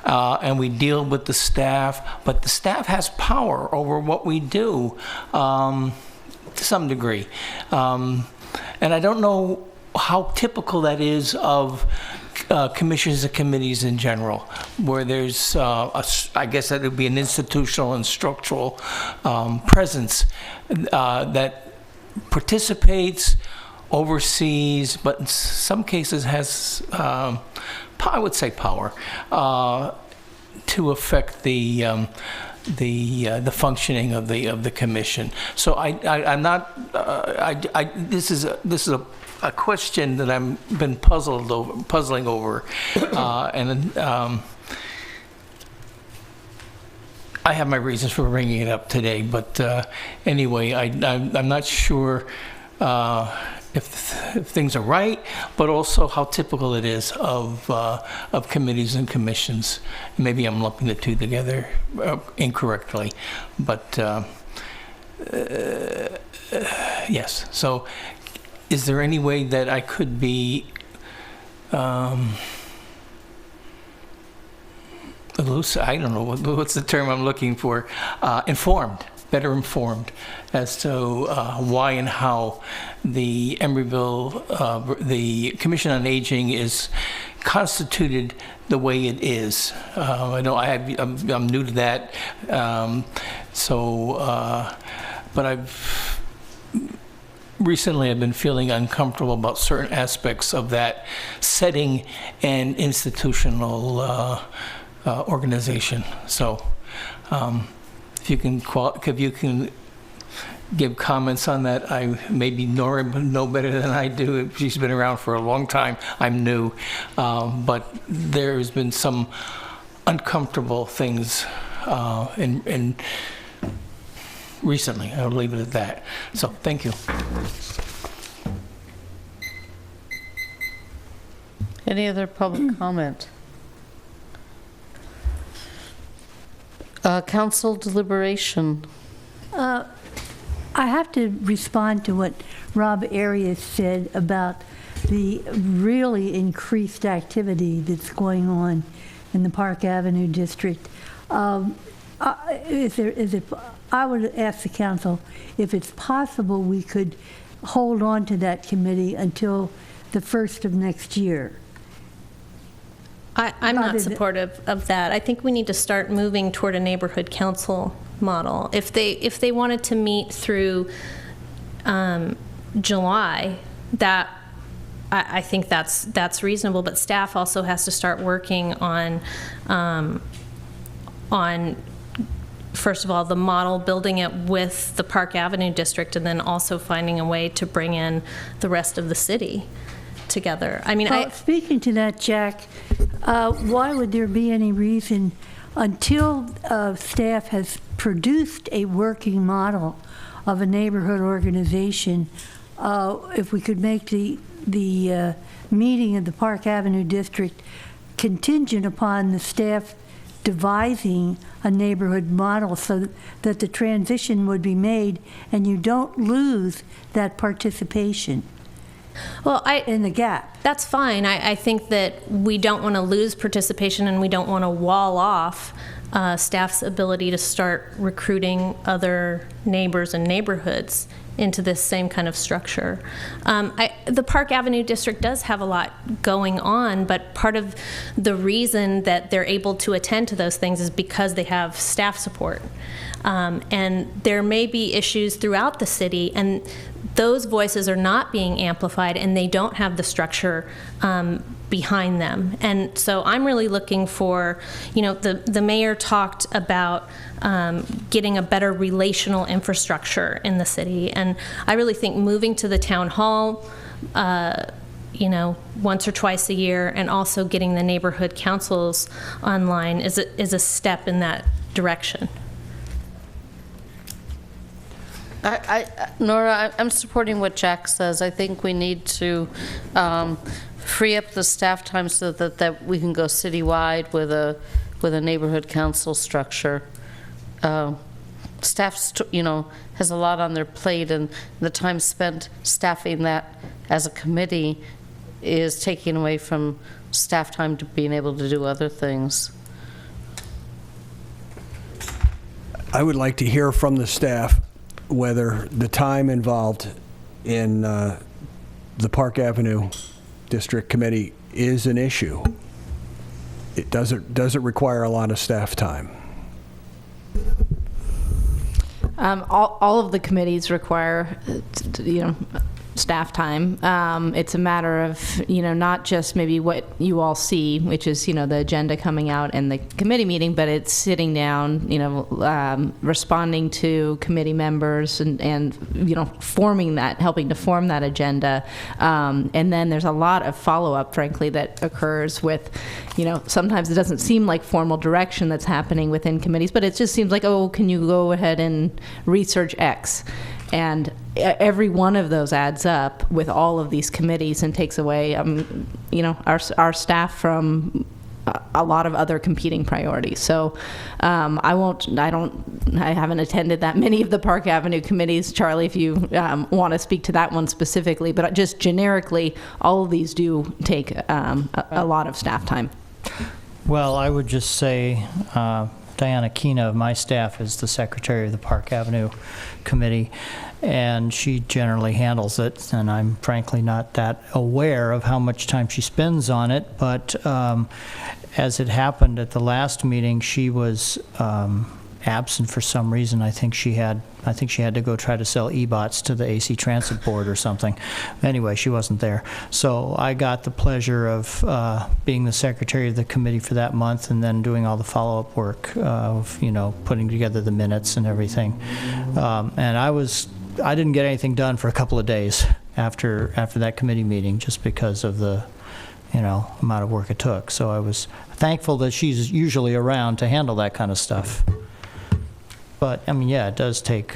and we deal with the staff, but the staff has power over what we do to some degree, and I don't know how typical that is of commissions and committees in general, where there's, I guess that would be an institutional and structural presence that participates, oversees, but in some cases has, I would say, power to affect the functioning of the commission. So I'm not. This is a question that I've been puzzling over, and I have my reasons for bringing it up today. But anyway, I'm not sure if things are right, but also how typical it is of committees and commissions. Maybe I'm lumping the two together incorrectly, but yes. So is there any way that I could be I don't know, what's the term I'm looking for, better informed as to why and how the Emeryville, the Commission on Aging is constituted the way it is. I know I'm new to that, but recently I've been feeling uncomfortable about certain aspects of that setting and institutional organization. So if you can give comments on that. Maybe Nora know better than I do. She's been around for a long time. I'm new, but there's been some uncomfortable things in recently. I'll leave it at that. So thank you. Any other public comment? Council deliberation. I have to respond to what Rob Arias said about the really increased activity that's going on in the Park Avenue district. I would ask the council if it's possible we could hold on to that committee until the 1st of next year. I'm not supportive of that. I think we need to start moving toward a neighborhood council model. If they wanted to meet through July, that I think that's reasonable. But staff also has to start working on first of all the model, building it with the Park Avenue district, and then also finding a way to bring in the rest of the city together. I mean, speaking to that, Jack, why would there be any reason until staff has produced a working model of a neighborhood organization, if we could make the meeting of the Park Avenue district contingent upon the staff devising a neighborhood model so that the transition would be made and you don't lose that participation. Well, in the gap. That's fine. I think that we don't want to lose participation and we don't want to wall off staff's ability to start recruiting other neighbors and neighborhoods into this same kind of structure. The Park Avenue district does have a lot going on, but part of the reason that they're able to attend to those things is because they have staff support. And there may be issues throughout the city, and those voices are not being amplified, and they don't have the structure behind them. And so I'm really looking for, the mayor talked about getting a better relational infrastructure in the city, and I really think moving to the town hall, once or twice a year, and also getting the neighborhood councils online is a step in that direction. Nora, I'm supporting what Jack says. I think we need to free up the staff time so that we can go citywide with a neighborhood council structure. Staff, has a lot on their plate, and the time spent staffing that as a committee is taking away from staff time to being able to do other things. I would like to hear from the staff whether the time involved in the Park Avenue District Committee is an issue. Does it require a lot of staff time? All of the committees require, staff time. It's a matter of, not just maybe what you all see, which is, the agenda coming out in the committee meeting, but it's sitting down, responding to committee members and helping to form that agenda. And then there's a lot of follow-up, frankly, that occurs with, sometimes it doesn't seem like formal direction that's happening within committees, but it just seems like, oh, can you go ahead and research X? And every one of those adds up with all of these committees and takes away, our staff from a lot of other competing priorities. So I haven't attended that many of the Park Avenue committees. Charlie, if you want to speak to that one specifically, but just generically, all of these do take a lot of staff time. Well, I would just say Diana Kina of my staff is the secretary of the Park Avenue Committee, and she generally handles it, and I'm frankly not that aware of how much time she spends on it, but as it happened at the last meeting, she was absent for some reason. I think she had to go try to sell e-bots to the AC Transit Board or something. Anyway, she wasn't there. So I got the pleasure of being the secretary of the committee for that month, and then doing all the follow-up work of, putting together the minutes and everything. And I didn't get anything done for a couple of days after that committee meeting, just because of the amount of work it took. So I was thankful that she's usually around to handle that kind of stuff. But it does take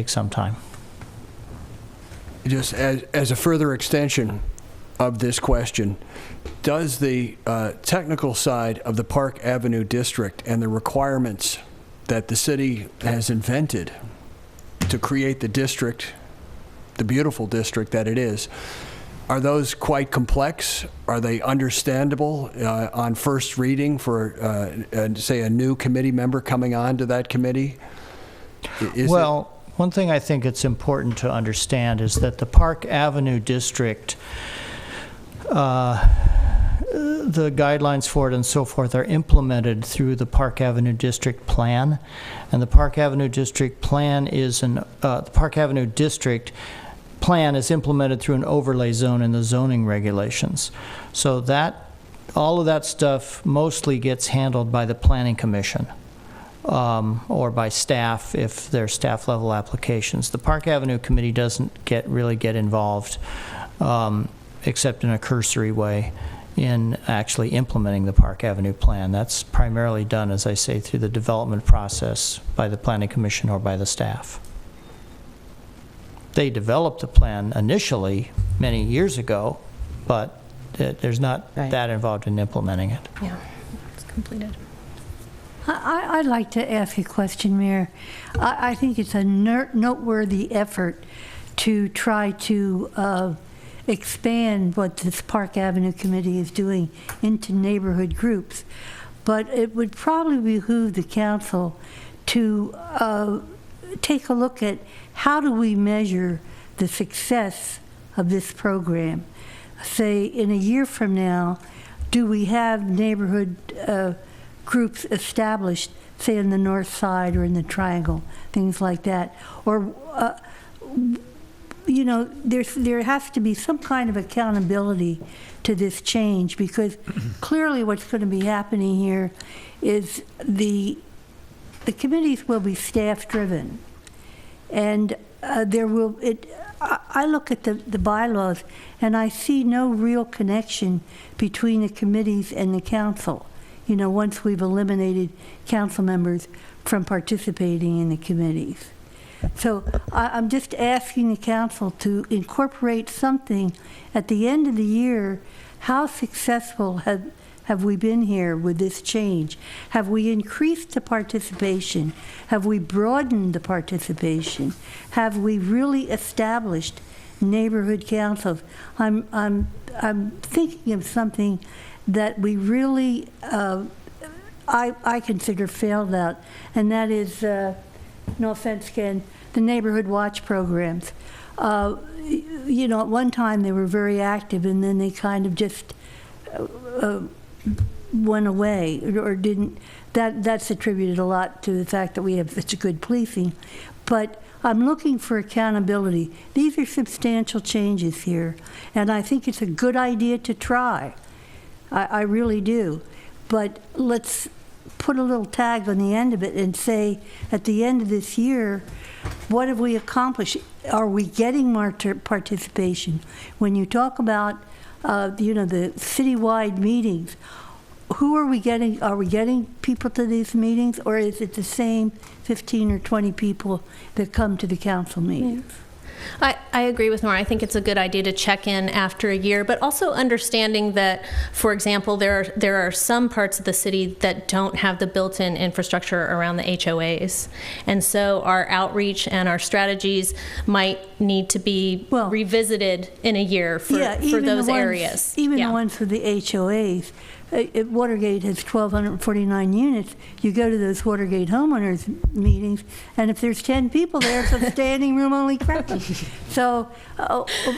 some time. Just as a further extension of this question, does the technical side of the Park Avenue District and the requirements that the city has invented to create the district, the beautiful district that it is, are those quite complex? Are they understandable on first reading for, say, a new committee member coming on to that committee? One thing I think it's important to understand is that the Park Avenue District, the guidelines for it and so forth are implemented through the Park Avenue District Plan, and the Park Avenue District Plan is the Park Avenue District Plan is implemented through an overlay zone in the zoning regulations. So all of that stuff mostly gets handled by the Planning Commission, or by staff if they're staff level applications. The Park Avenue Committee doesn't really get involved, except in a cursory way, in actually implementing the Park Avenue Plan. That's primarily done, as I say, through the development process by the Planning Commission or by the staff. They developed the plan initially many years ago, but there's not that involved in implementing it. Yeah, it's completed. I'd like to ask a question, Mayor. I think it's a noteworthy effort to try to expand what this Park Avenue Committee is doing into neighborhood groups. But it would probably behoove the council to take a look at how do we measure the success of this program. Say, in a year from now, do we have neighborhood groups established, say in the North Side or in the Triangle, things like that? Or, there has to be some kind of accountability to this change, because clearly what's going to be happening here is the committees will be staff-driven. And I look at the bylaws and I see no real connection between the committees and the council, once we've eliminated council members from participating in the committees. So I'm just asking the council to incorporate something at the end of the year. How successful have we been here with this change? Have we increased the participation? Have we broadened the participation? Have we really established neighborhood councils? I'm thinking of something that we really, I consider failed out, and that is, no offense, Ken, the neighborhood watch programs. At one time they were very active, and then they kind of just went away or didn't. That's attributed a lot to the fact that we have such a good policing. But I'm looking for accountability. These are substantial changes here, and I think it's a good idea to try. I really do. But let's put a little tag on the end of it and say, at the end of this year, what have we accomplished? Are we getting more participation? When you talk about, the citywide meetings, who are we getting? Are we getting people to these meetings, or is it the same 15 or 20 people that come to the council meetings? I agree with Nora. I think it's a good idea to check in after a year, but also understanding that, for example, there are some parts of the city that don't have the built-in infrastructure around the HOAs. And so our outreach and our strategies might need to be revisited in a year for those areas. Even the ones for the HOAs. Watergate has 1,249 units. You go to those Watergate homeowners meetings, and if there's 10 people there, it's a standing room only crowd. So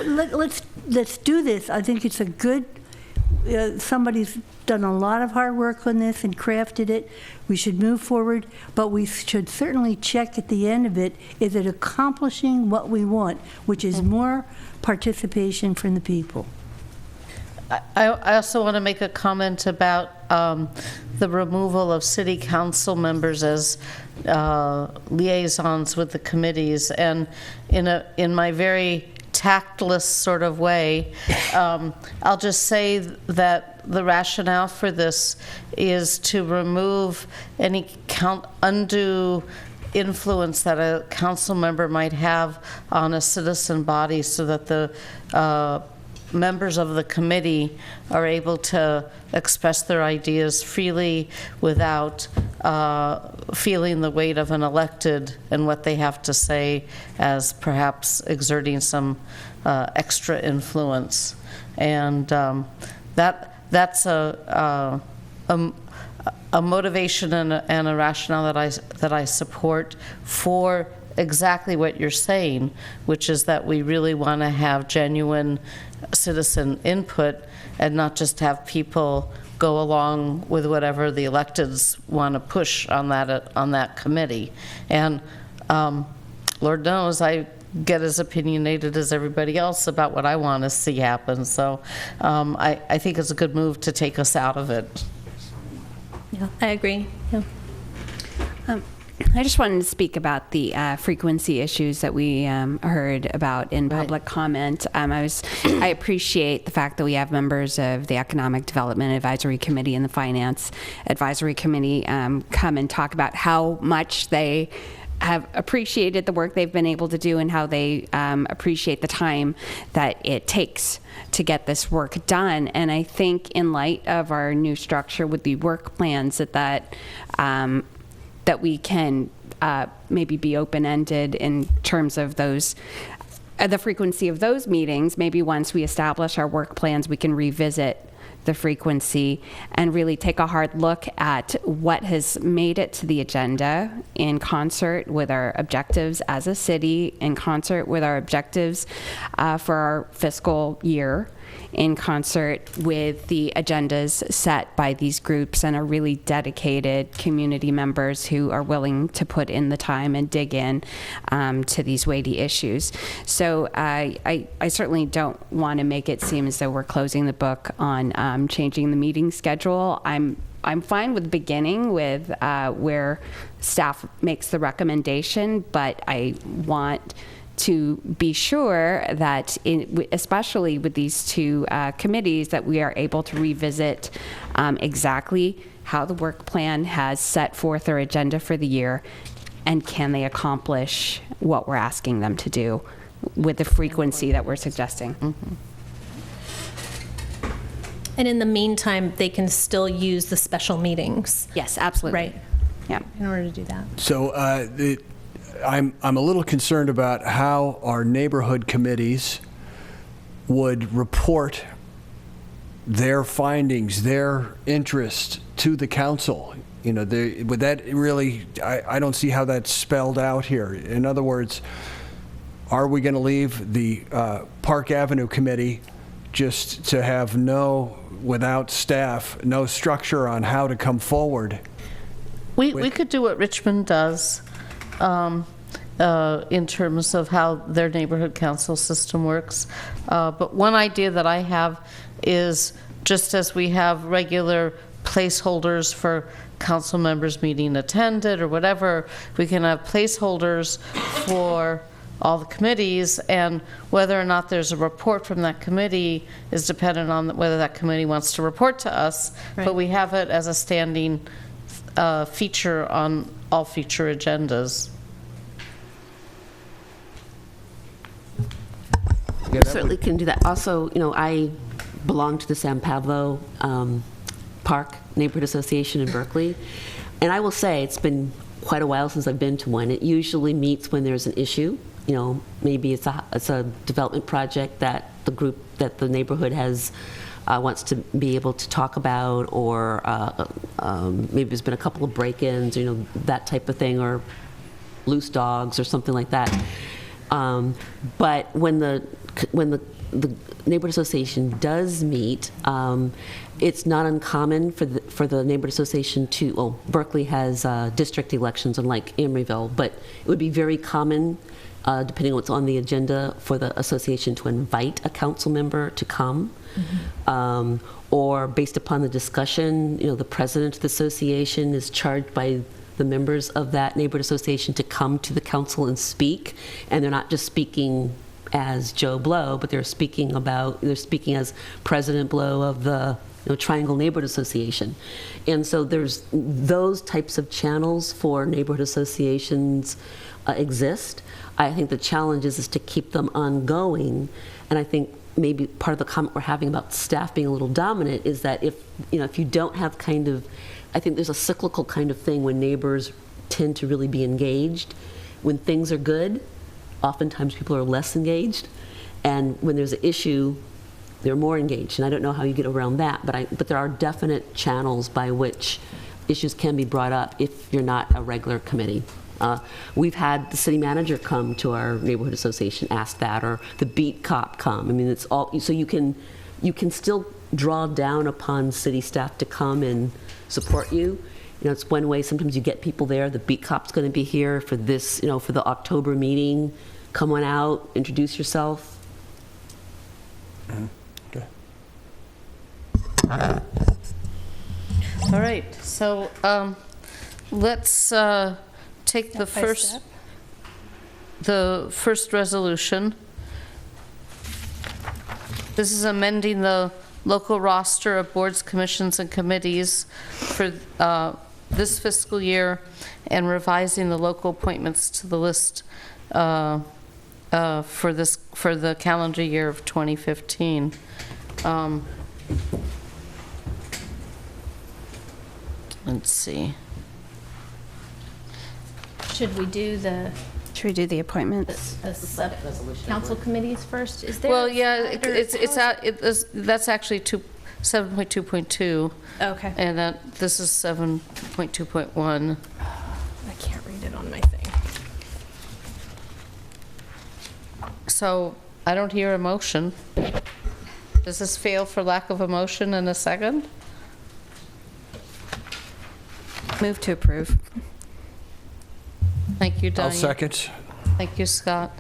let's do this. I think it's a good. Somebody's done a lot of hard work on this and crafted it. We should move forward, but we should certainly check at the end of it: is it accomplishing what we want, which is more participation from the people? I also want to make a comment about the removal of city council members as liaisons with the committees. And in my very tactless sort of way, I'll just say that the rationale for this is to remove any undue influence that a council member might have on a citizen body, so that the members of the committee are able to express their ideas freely without feeling the weight of an elected and what they have to say as perhaps exerting some extra influence. And that's a motivation and a rationale that I support for exactly what you're saying, which is that we really want to have genuine citizen input and not just have people go along with whatever the electeds want to push on that committee. And Lord knows I get as opinionated as everybody else about what I want to see happen. So I think it's a good move to take us out of it. Yeah, I agree. Yeah. I just wanted to speak about the frequency issues that we heard about in public comment. I appreciate the fact that we have members of the Economic Development Advisory Committee and the Finance Advisory Committee come and talk about how much they have appreciated the work they've been able to do and how they appreciate the time that it takes to get this work done. And I think in light of our new structure with the work plans that we can maybe be open-ended in terms of those, the frequency of those meetings. Maybe once we establish our work plans, we can revisit the frequency and really take a hard look at what has made it to the agenda in concert with our objectives as a city, in concert with our objectives for our fiscal year, in concert with the agendas set by these groups and are really dedicated community members who are willing to put in the time and dig in to these weighty issues. So I certainly don't want to make it seem as though we're closing the book on changing the meeting schedule. I'm fine with beginning with where staff makes the recommendation, but I want to be sure that, especially with these two committees, that we are able to revisit exactly how the work plan has set forth their agenda for the year, and can they accomplish what we're asking them to do with the frequency that we're suggesting. Mm-hmm. And in the meantime, they can still use the special meetings. Yes, absolutely. Right. Yeah. In order to do that. So I'm a little concerned about how our neighborhood committees would report their findings, their interest to the council. You know, would that really? I don't see how that's spelled out here. In other words, are we going to leave the Park Avenue committee just to have without staff, no structure on how to come forward? We could do what Richmond does. In terms of how their neighborhood council system works. But one idea that I have is, just as we have regular placeholders for council members meeting attended or whatever, we can have placeholders for all the committees, and whether or not there's a report from that committee is dependent on whether that committee wants to report to us. Right. But we have it as a standing feature on all future agendas. Again, that Certainly would- can do that. Also, I belong to the San Pablo Park Neighborhood Association in Berkeley, and I will say it's been quite a while since I've been to one. It usually meets when there's an issue. Maybe it's a development project that the neighborhood has wants to be able to talk about, or maybe there's been a couple of break-ins, that type of thing, or loose dogs or something like that. But when the neighborhood association does meet, it's not uncommon for the neighborhood association to, well, Berkeley has district elections unlike Emeryville, but it would be very common, depending on what's on the agenda, for the association to invite a council member to come. Or based upon the discussion, the president of the association is charged by the members of that neighborhood association to come to the council and speak, and they're not just speaking as Joe Blow, but they're speaking as President Blow of the Triangle Neighborhood Association. And so there's those types of channels for neighborhood associations exist. I think the challenge is to keep them ongoing, and I think maybe part of the comment we're having about staff being a little dominant is that if you don't have I think there's a cyclical kind of thing when neighbors tend to really be engaged. When things are good, oftentimes people are less engaged, and when there's an issue, they're more engaged. And I don't know how you get around that, but there are definite channels by which issues can be brought up if you're not a regular committee. We've had the city manager come to our neighborhood association, ask that, or the beat cop come. I mean, it's all, so you can still draw down upon city staff to come and support you. It's one way. Sometimes you get people there. The beat cop's going to be here for this, for the October meeting. Come on out, introduce yourself. Okay. All right, so let's take the first resolution. This is amending the local roster of boards, commissions, and committees for this fiscal year and revising the local appointments to the list for the calendar year of 2015. Let's see. Should we do the appointments? council committees first? Is there? Well, yeah, that's actually 7.2.2. Okay. And this is 7.2.1. I can't read it on my thing. So I don't hear a motion. Does this fail for lack of a motion in a second? Move to approve. Thank you, Diane. I'll second. Thank you, Scott.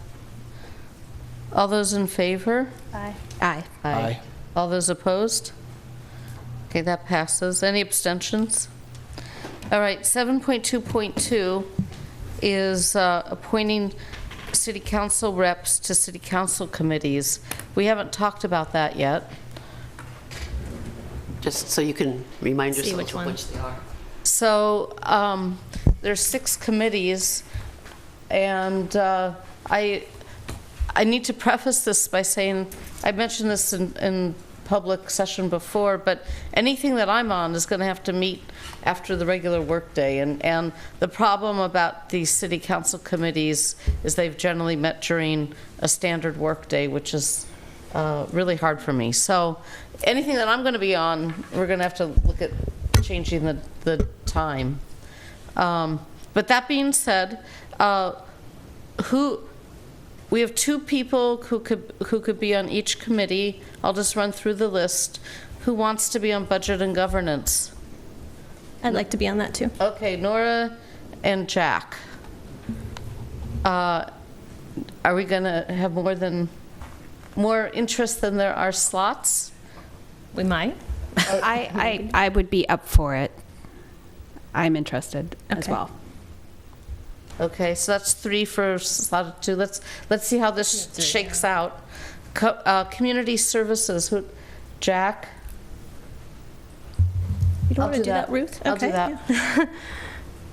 All those in favor? Aye. Aye. Aye. All those opposed? Okay, that passes. Any abstentions? All right, 7.2.2 is appointing city council reps to city council committees. We haven't talked about that yet. Just so you can remind See yourself which of one. which they are. So there's 6 committees, and I need to preface this by saying, I mentioned this in public session before, but anything that I'm on is going to have to meet after the regular workday. And the problem about these city council committees is they've generally met during a standard workday, which is really hard for me. So anything that I'm going to be on, we're going to have to look at changing the time. But that being said, we have 2 people who could be on each committee. I'll just run through the list. Who wants to be on budget and governance? I'd like to be on that too. Okay, Nora and Jack. Are we going to have more interest than there are slots? We might. I would be up for it. I'm interested as Okay. well. Okay, so that's 3 for slot 2. Let's see how this shakes out. Community services. Jack. You don't I'll want to do that, Ruth? I'll do that. Yeah.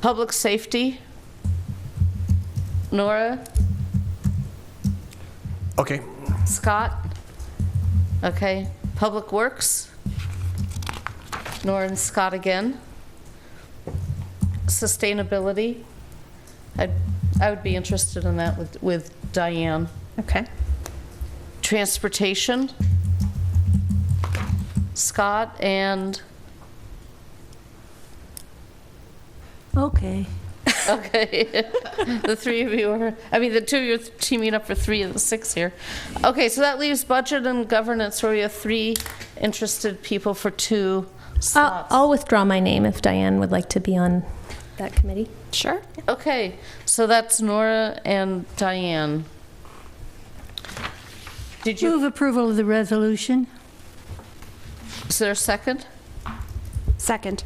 Public safety. Nora. Okay. Scott? Okay. Public Works? Nora and Scott again. Sustainability? I would be interested in that with Diane. Okay. Transportation? Scott and... Okay. Okay. The three of you are, the two of you are teaming up for 3 of the 6 here. Okay, so that leaves budget and governance where we have 3 interested people for 2 slots. I'll withdraw my name if Diane would like to be on that committee. Sure. Okay, so that's Nora and Diane. Did you Move approval of the resolution. Is there a second? Second.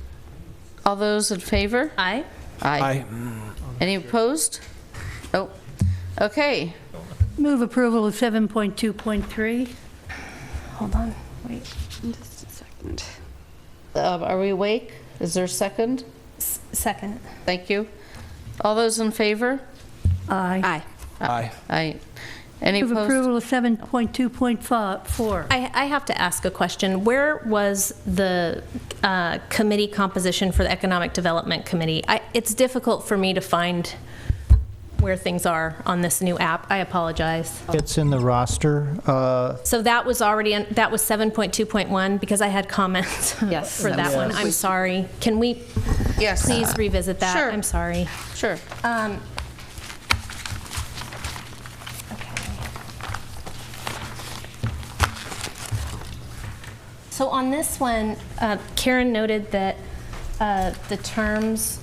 All those in favor? Aye. Aye. Any opposed? Oh. Okay. Move approval of 7.2.3. Hold on. Wait, just a second. Are we awake? Is there a second? Second. Thank you. All those in favor? Aye. Aye. Aye. Any Move opposed? approval of 7.2.4. I have to ask a question. Where was the committee composition for the Economic Development Committee? It's difficult for me to find where things are on this new app. I apologize. It's in the roster. So that was already, that was 7.2.1 because I had comments Yes. for that one. I'm sorry. Can we please revisit that? Sure. I'm sorry. Sure. So on this one, Karen noted that the terms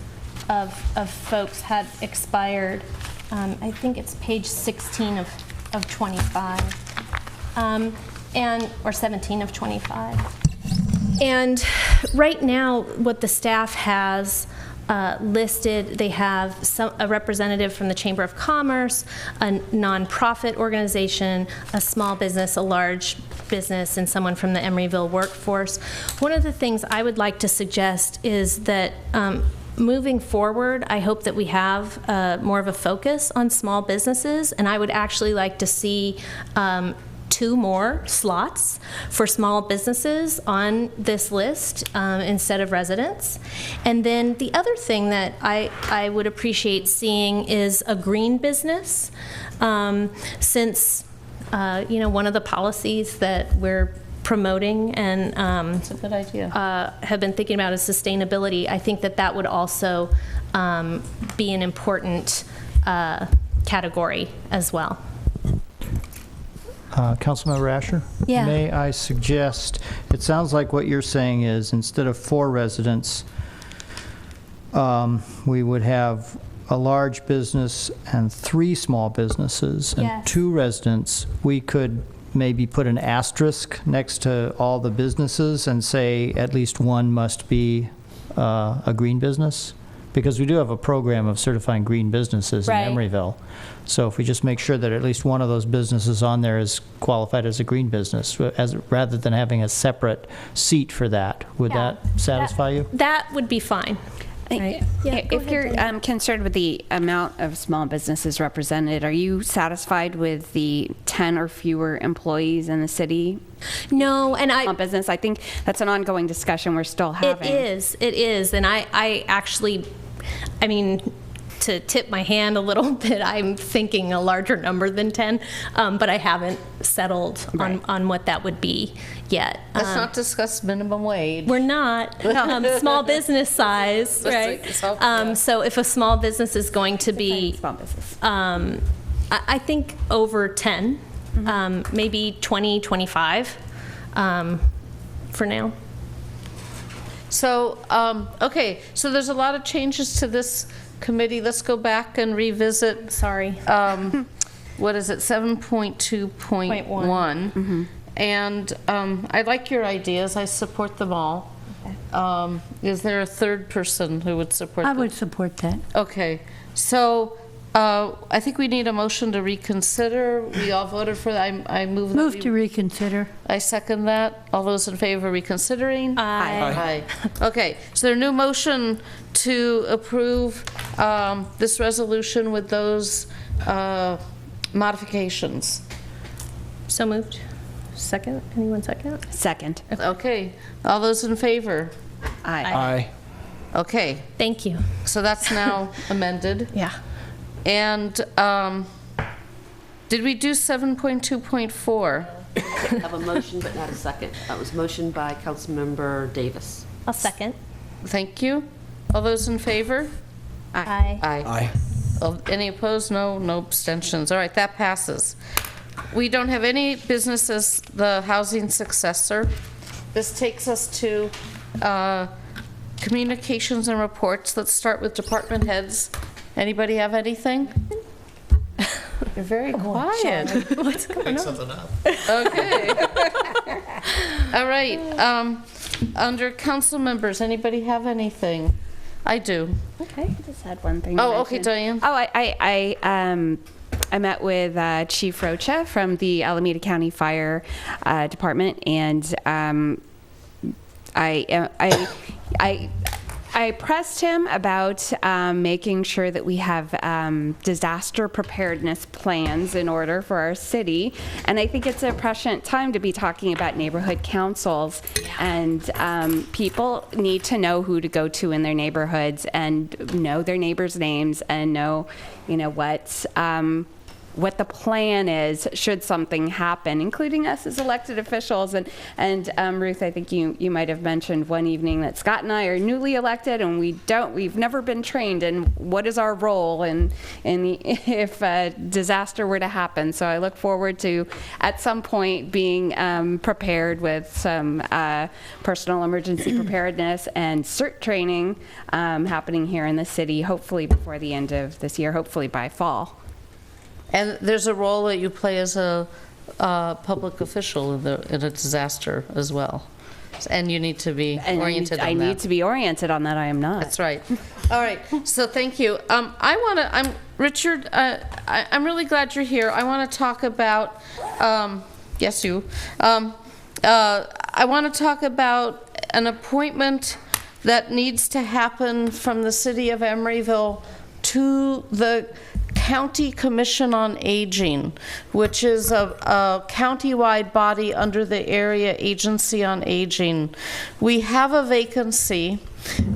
of folks had expired. I think it's page 16 of 25, or 17 of 25. And right now, what the staff has listed, they have a representative from the Chamber of Commerce, a nonprofit organization, a small business, a large business, and someone from the Emeryville workforce. One of the things I would like to suggest is that moving forward, I hope that we have more of a focus on small businesses, and I would actually like to see 2 more slots for small businesses on this list instead of residents. And then the other thing that I would appreciate seeing is a green business, since one of the policies that we're promoting and That's a good idea. have been thinking about is sustainability. I think that would also be an important category as well. Councilmember Rasher? Yeah. May I suggest, it sounds like what you're saying is instead of 4 residents, we would have a large business and 3 small businesses and Yes. 2 residents. We could maybe put an asterisk next to all the businesses and say at least 1 must be a green business, because we do have a program of certifying green businesses Right. in Emeryville. So if we just make sure that at least one of those businesses on there is qualified as a green business, rather than having a separate seat for that, would that satisfy you? That would be fine. Right. Yeah, go If ahead, you're Diane. concerned with the amount of small businesses represented, are you satisfied with the 10 or fewer employees in the city? No, and Small business, I think that's an ongoing discussion we're still having. It is, and I actually, to tip my hand a little bit, I'm thinking a larger number than 10, but I haven't settled on what that would be yet. Let's not discuss minimum wage. We're not. Small business size, right? So if a small business is going to be, Small business. I think over 10, maybe 20, 25 for now. So, okay, so there's a lot of changes to this committee. Let's go back and revisit. Sorry. What is it, 7.2.1. And I like your ideas. I support them all. Is there a third person who would support I them? would support that. Okay, so I think we need a motion to reconsider. We all voted for that. I move that Move to reconsider. I second that. All those in favor of reconsidering? Aye. Aye. Okay, so there's a new motion to approve this resolution with those modifications. So moved. Second? Anyone second? Second. Okay. All those in favor? Aye. Okay. Thank you. So that's now amended. Yeah. And did we do 7.2.4? I have a motion, but not a second. That was motion by Councilmember Davis. I'll second. Thank you. All those in favor? Aye. Aye. Any opposed? No. No abstentions. All right, that passes. We don't have any business as the housing successor. This takes us to communications and reports. Let's start with department heads. Anybody have anything? You're very quiet. What's going on? Something up. Okay. All right. Under council members, anybody have anything? I do. Okay, I just had one thing. to Oh, okay, mention. Diane. Oh, I met with Chief Rocha from the Alameda County Fire Department, and I pressed him about making sure that we have disaster preparedness plans in order for our city. And I think it's a prescient time to be talking about neighborhood councils. And people need to know who to go to in their neighborhoods and know their neighbors' names and know, what the plan is should something happen, including us as elected officials. And Ruth, I think you might have mentioned one evening that Scott and I are newly elected, and we've never been trained in what is our role if a disaster were to happen. So I look forward to at some point being prepared with some personal emergency preparedness and CERT training happening here in the city, hopefully before the end of this year, hopefully by fall. And there's a role that you play as a public official in a disaster as well. And you need to be oriented on that. I need to be oriented on that. I am not. That's right. All right. So thank you. Richard, I'm really glad you're here. I want to talk about, yes, you. I want to talk about an appointment that needs to happen from the city of Emeryville to the County Commission on Aging, which is a county-wide body under the Area Agency on Aging. We have a vacancy,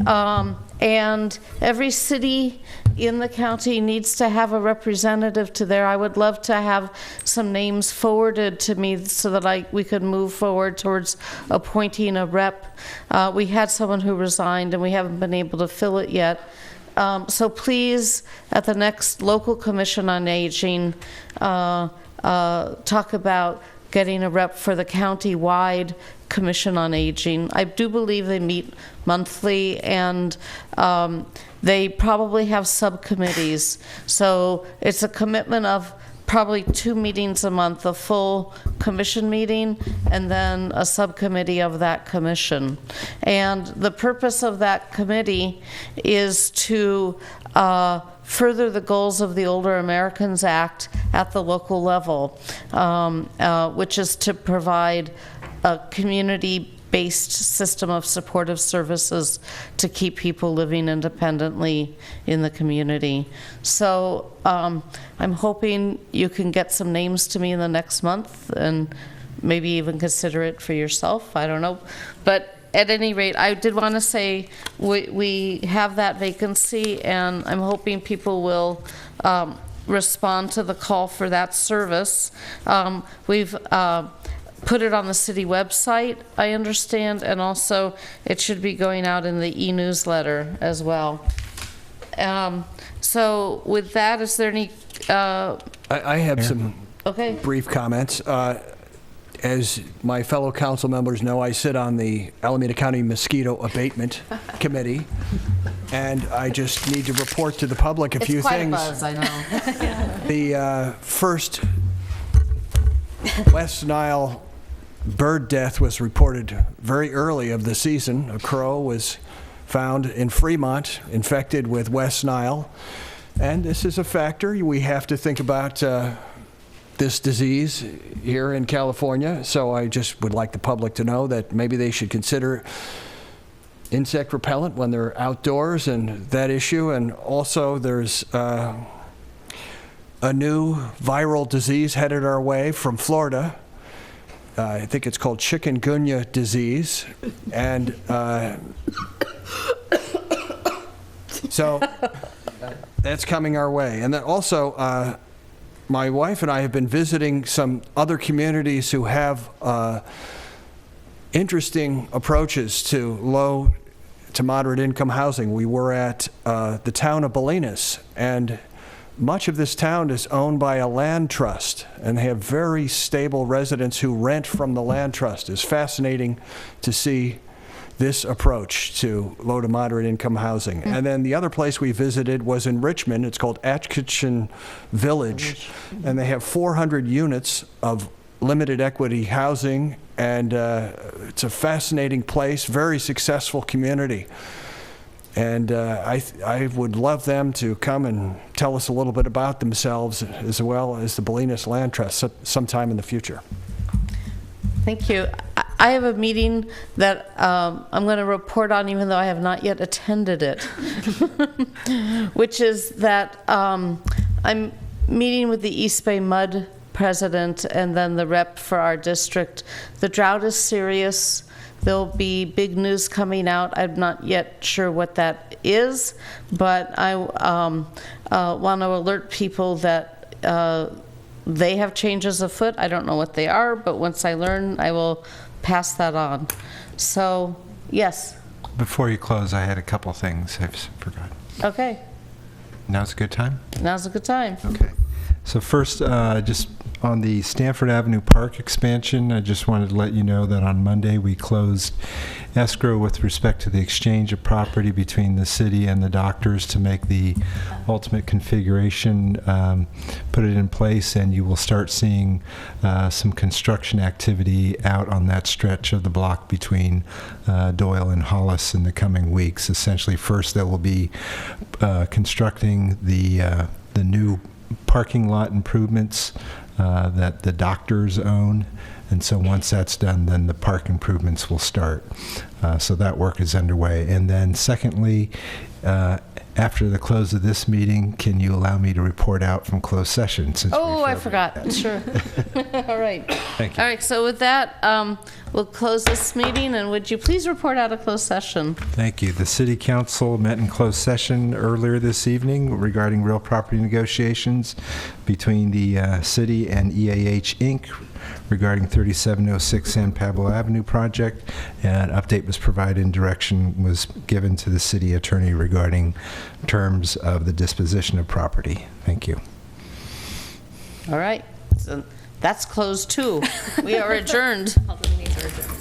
and every city in the county needs to have a representative to there. I would love to have some names forwarded to me so that we could move forward towards appointing a rep. We had someone who resigned, and we haven't been able to fill it yet. So please, at the next local commission on aging, talk about getting a rep for the county-wide commission on aging. I do believe they meet monthly, and they probably have subcommittees. So it's a commitment of probably 2 meetings a month, a full commission meeting and then a subcommittee of that commission. And the purpose of that committee is to further the goals of the Older Americans Act at the local level, which is to provide a community-based system of supportive services to keep people living independently in the community. So I'm hoping you can get some names to me in the next month and maybe even consider it for yourself. I don't know. But at any rate, I did want to say we have that vacancy, and I'm hoping people will respond to the call for that service. We've put it on the city website, I understand, and also it should be going out in the e-newsletter as well. So with that, is there any... I have some brief comments. As my fellow council members know, I sit on the Alameda County Mosquito Abatement Committee, and I just need to report to the public a few things. It's quite a buzz, I know. The first West Nile bird death was reported very early of the season. A crow was found in Fremont, infected with West Nile. And this is a factor. We have to think about this disease here in California. So I just would like the public to know that maybe they should consider insect repellent when they're outdoors and that issue. And also there's a new viral disease headed our way from Florida, I think it's called chikungunya disease, and so that's coming our way. And then also, my wife and I have been visiting some other communities who have interesting approaches to low to moderate income housing. We were at the town of Bolinas, and much of this town is owned by a land trust, and they have very stable residents who rent from the land trust. It's fascinating to see this approach to low to moderate income housing. And then the other place we visited was in Richmond. It's called Atchison Village, and they have 400 units of limited equity housing, and it's a fascinating place, very successful community. And I would love them to come and tell us a little bit about themselves, as well as the Bolinas Land Trust sometime in the future. Thank you. I have a meeting that I'm going to report on, even though I have not yet attended it, which is that I'm meeting with the East Bay Mud president and then the rep for our district. The drought is serious. There'll be big news coming out. I'm not yet sure what that is, but I want to alert people that they have changes afoot. I don't know what they are, but once I learn, I will pass that on. So, yes. Before you close, I had a couple things I forgot. Okay. Now's a good time? Now's a good time. Okay. So first, just on the Stanford Avenue Park expansion, I just wanted to let you know that on Monday we closed escrow with respect to the exchange of property between the city and the doctors to make the ultimate configuration, put it in place, and you will start seeing some construction activity out on that stretch of the block between Doyle and Hollis in the coming weeks. Essentially, first there will be constructing the new parking lot improvements that the doctors own, and so once that's done, then the park improvements will start. So that work is underway. And then secondly, after the close of this meeting, can you allow me to report out from closed session? Oh, I forgot. Sure. All right. Thank you. All right, so with that, we'll close this meeting, and would you please report out of closed session? Thank you. The City Council met in closed session earlier this evening regarding real property negotiations between the city and EAH Inc. regarding 3706 San Pablo Avenue project. An update was provided and direction was given to the city attorney regarding terms of the disposition of property. Thank you. All right. So that's closed too. We are adjourned. All the meetings are adjourned.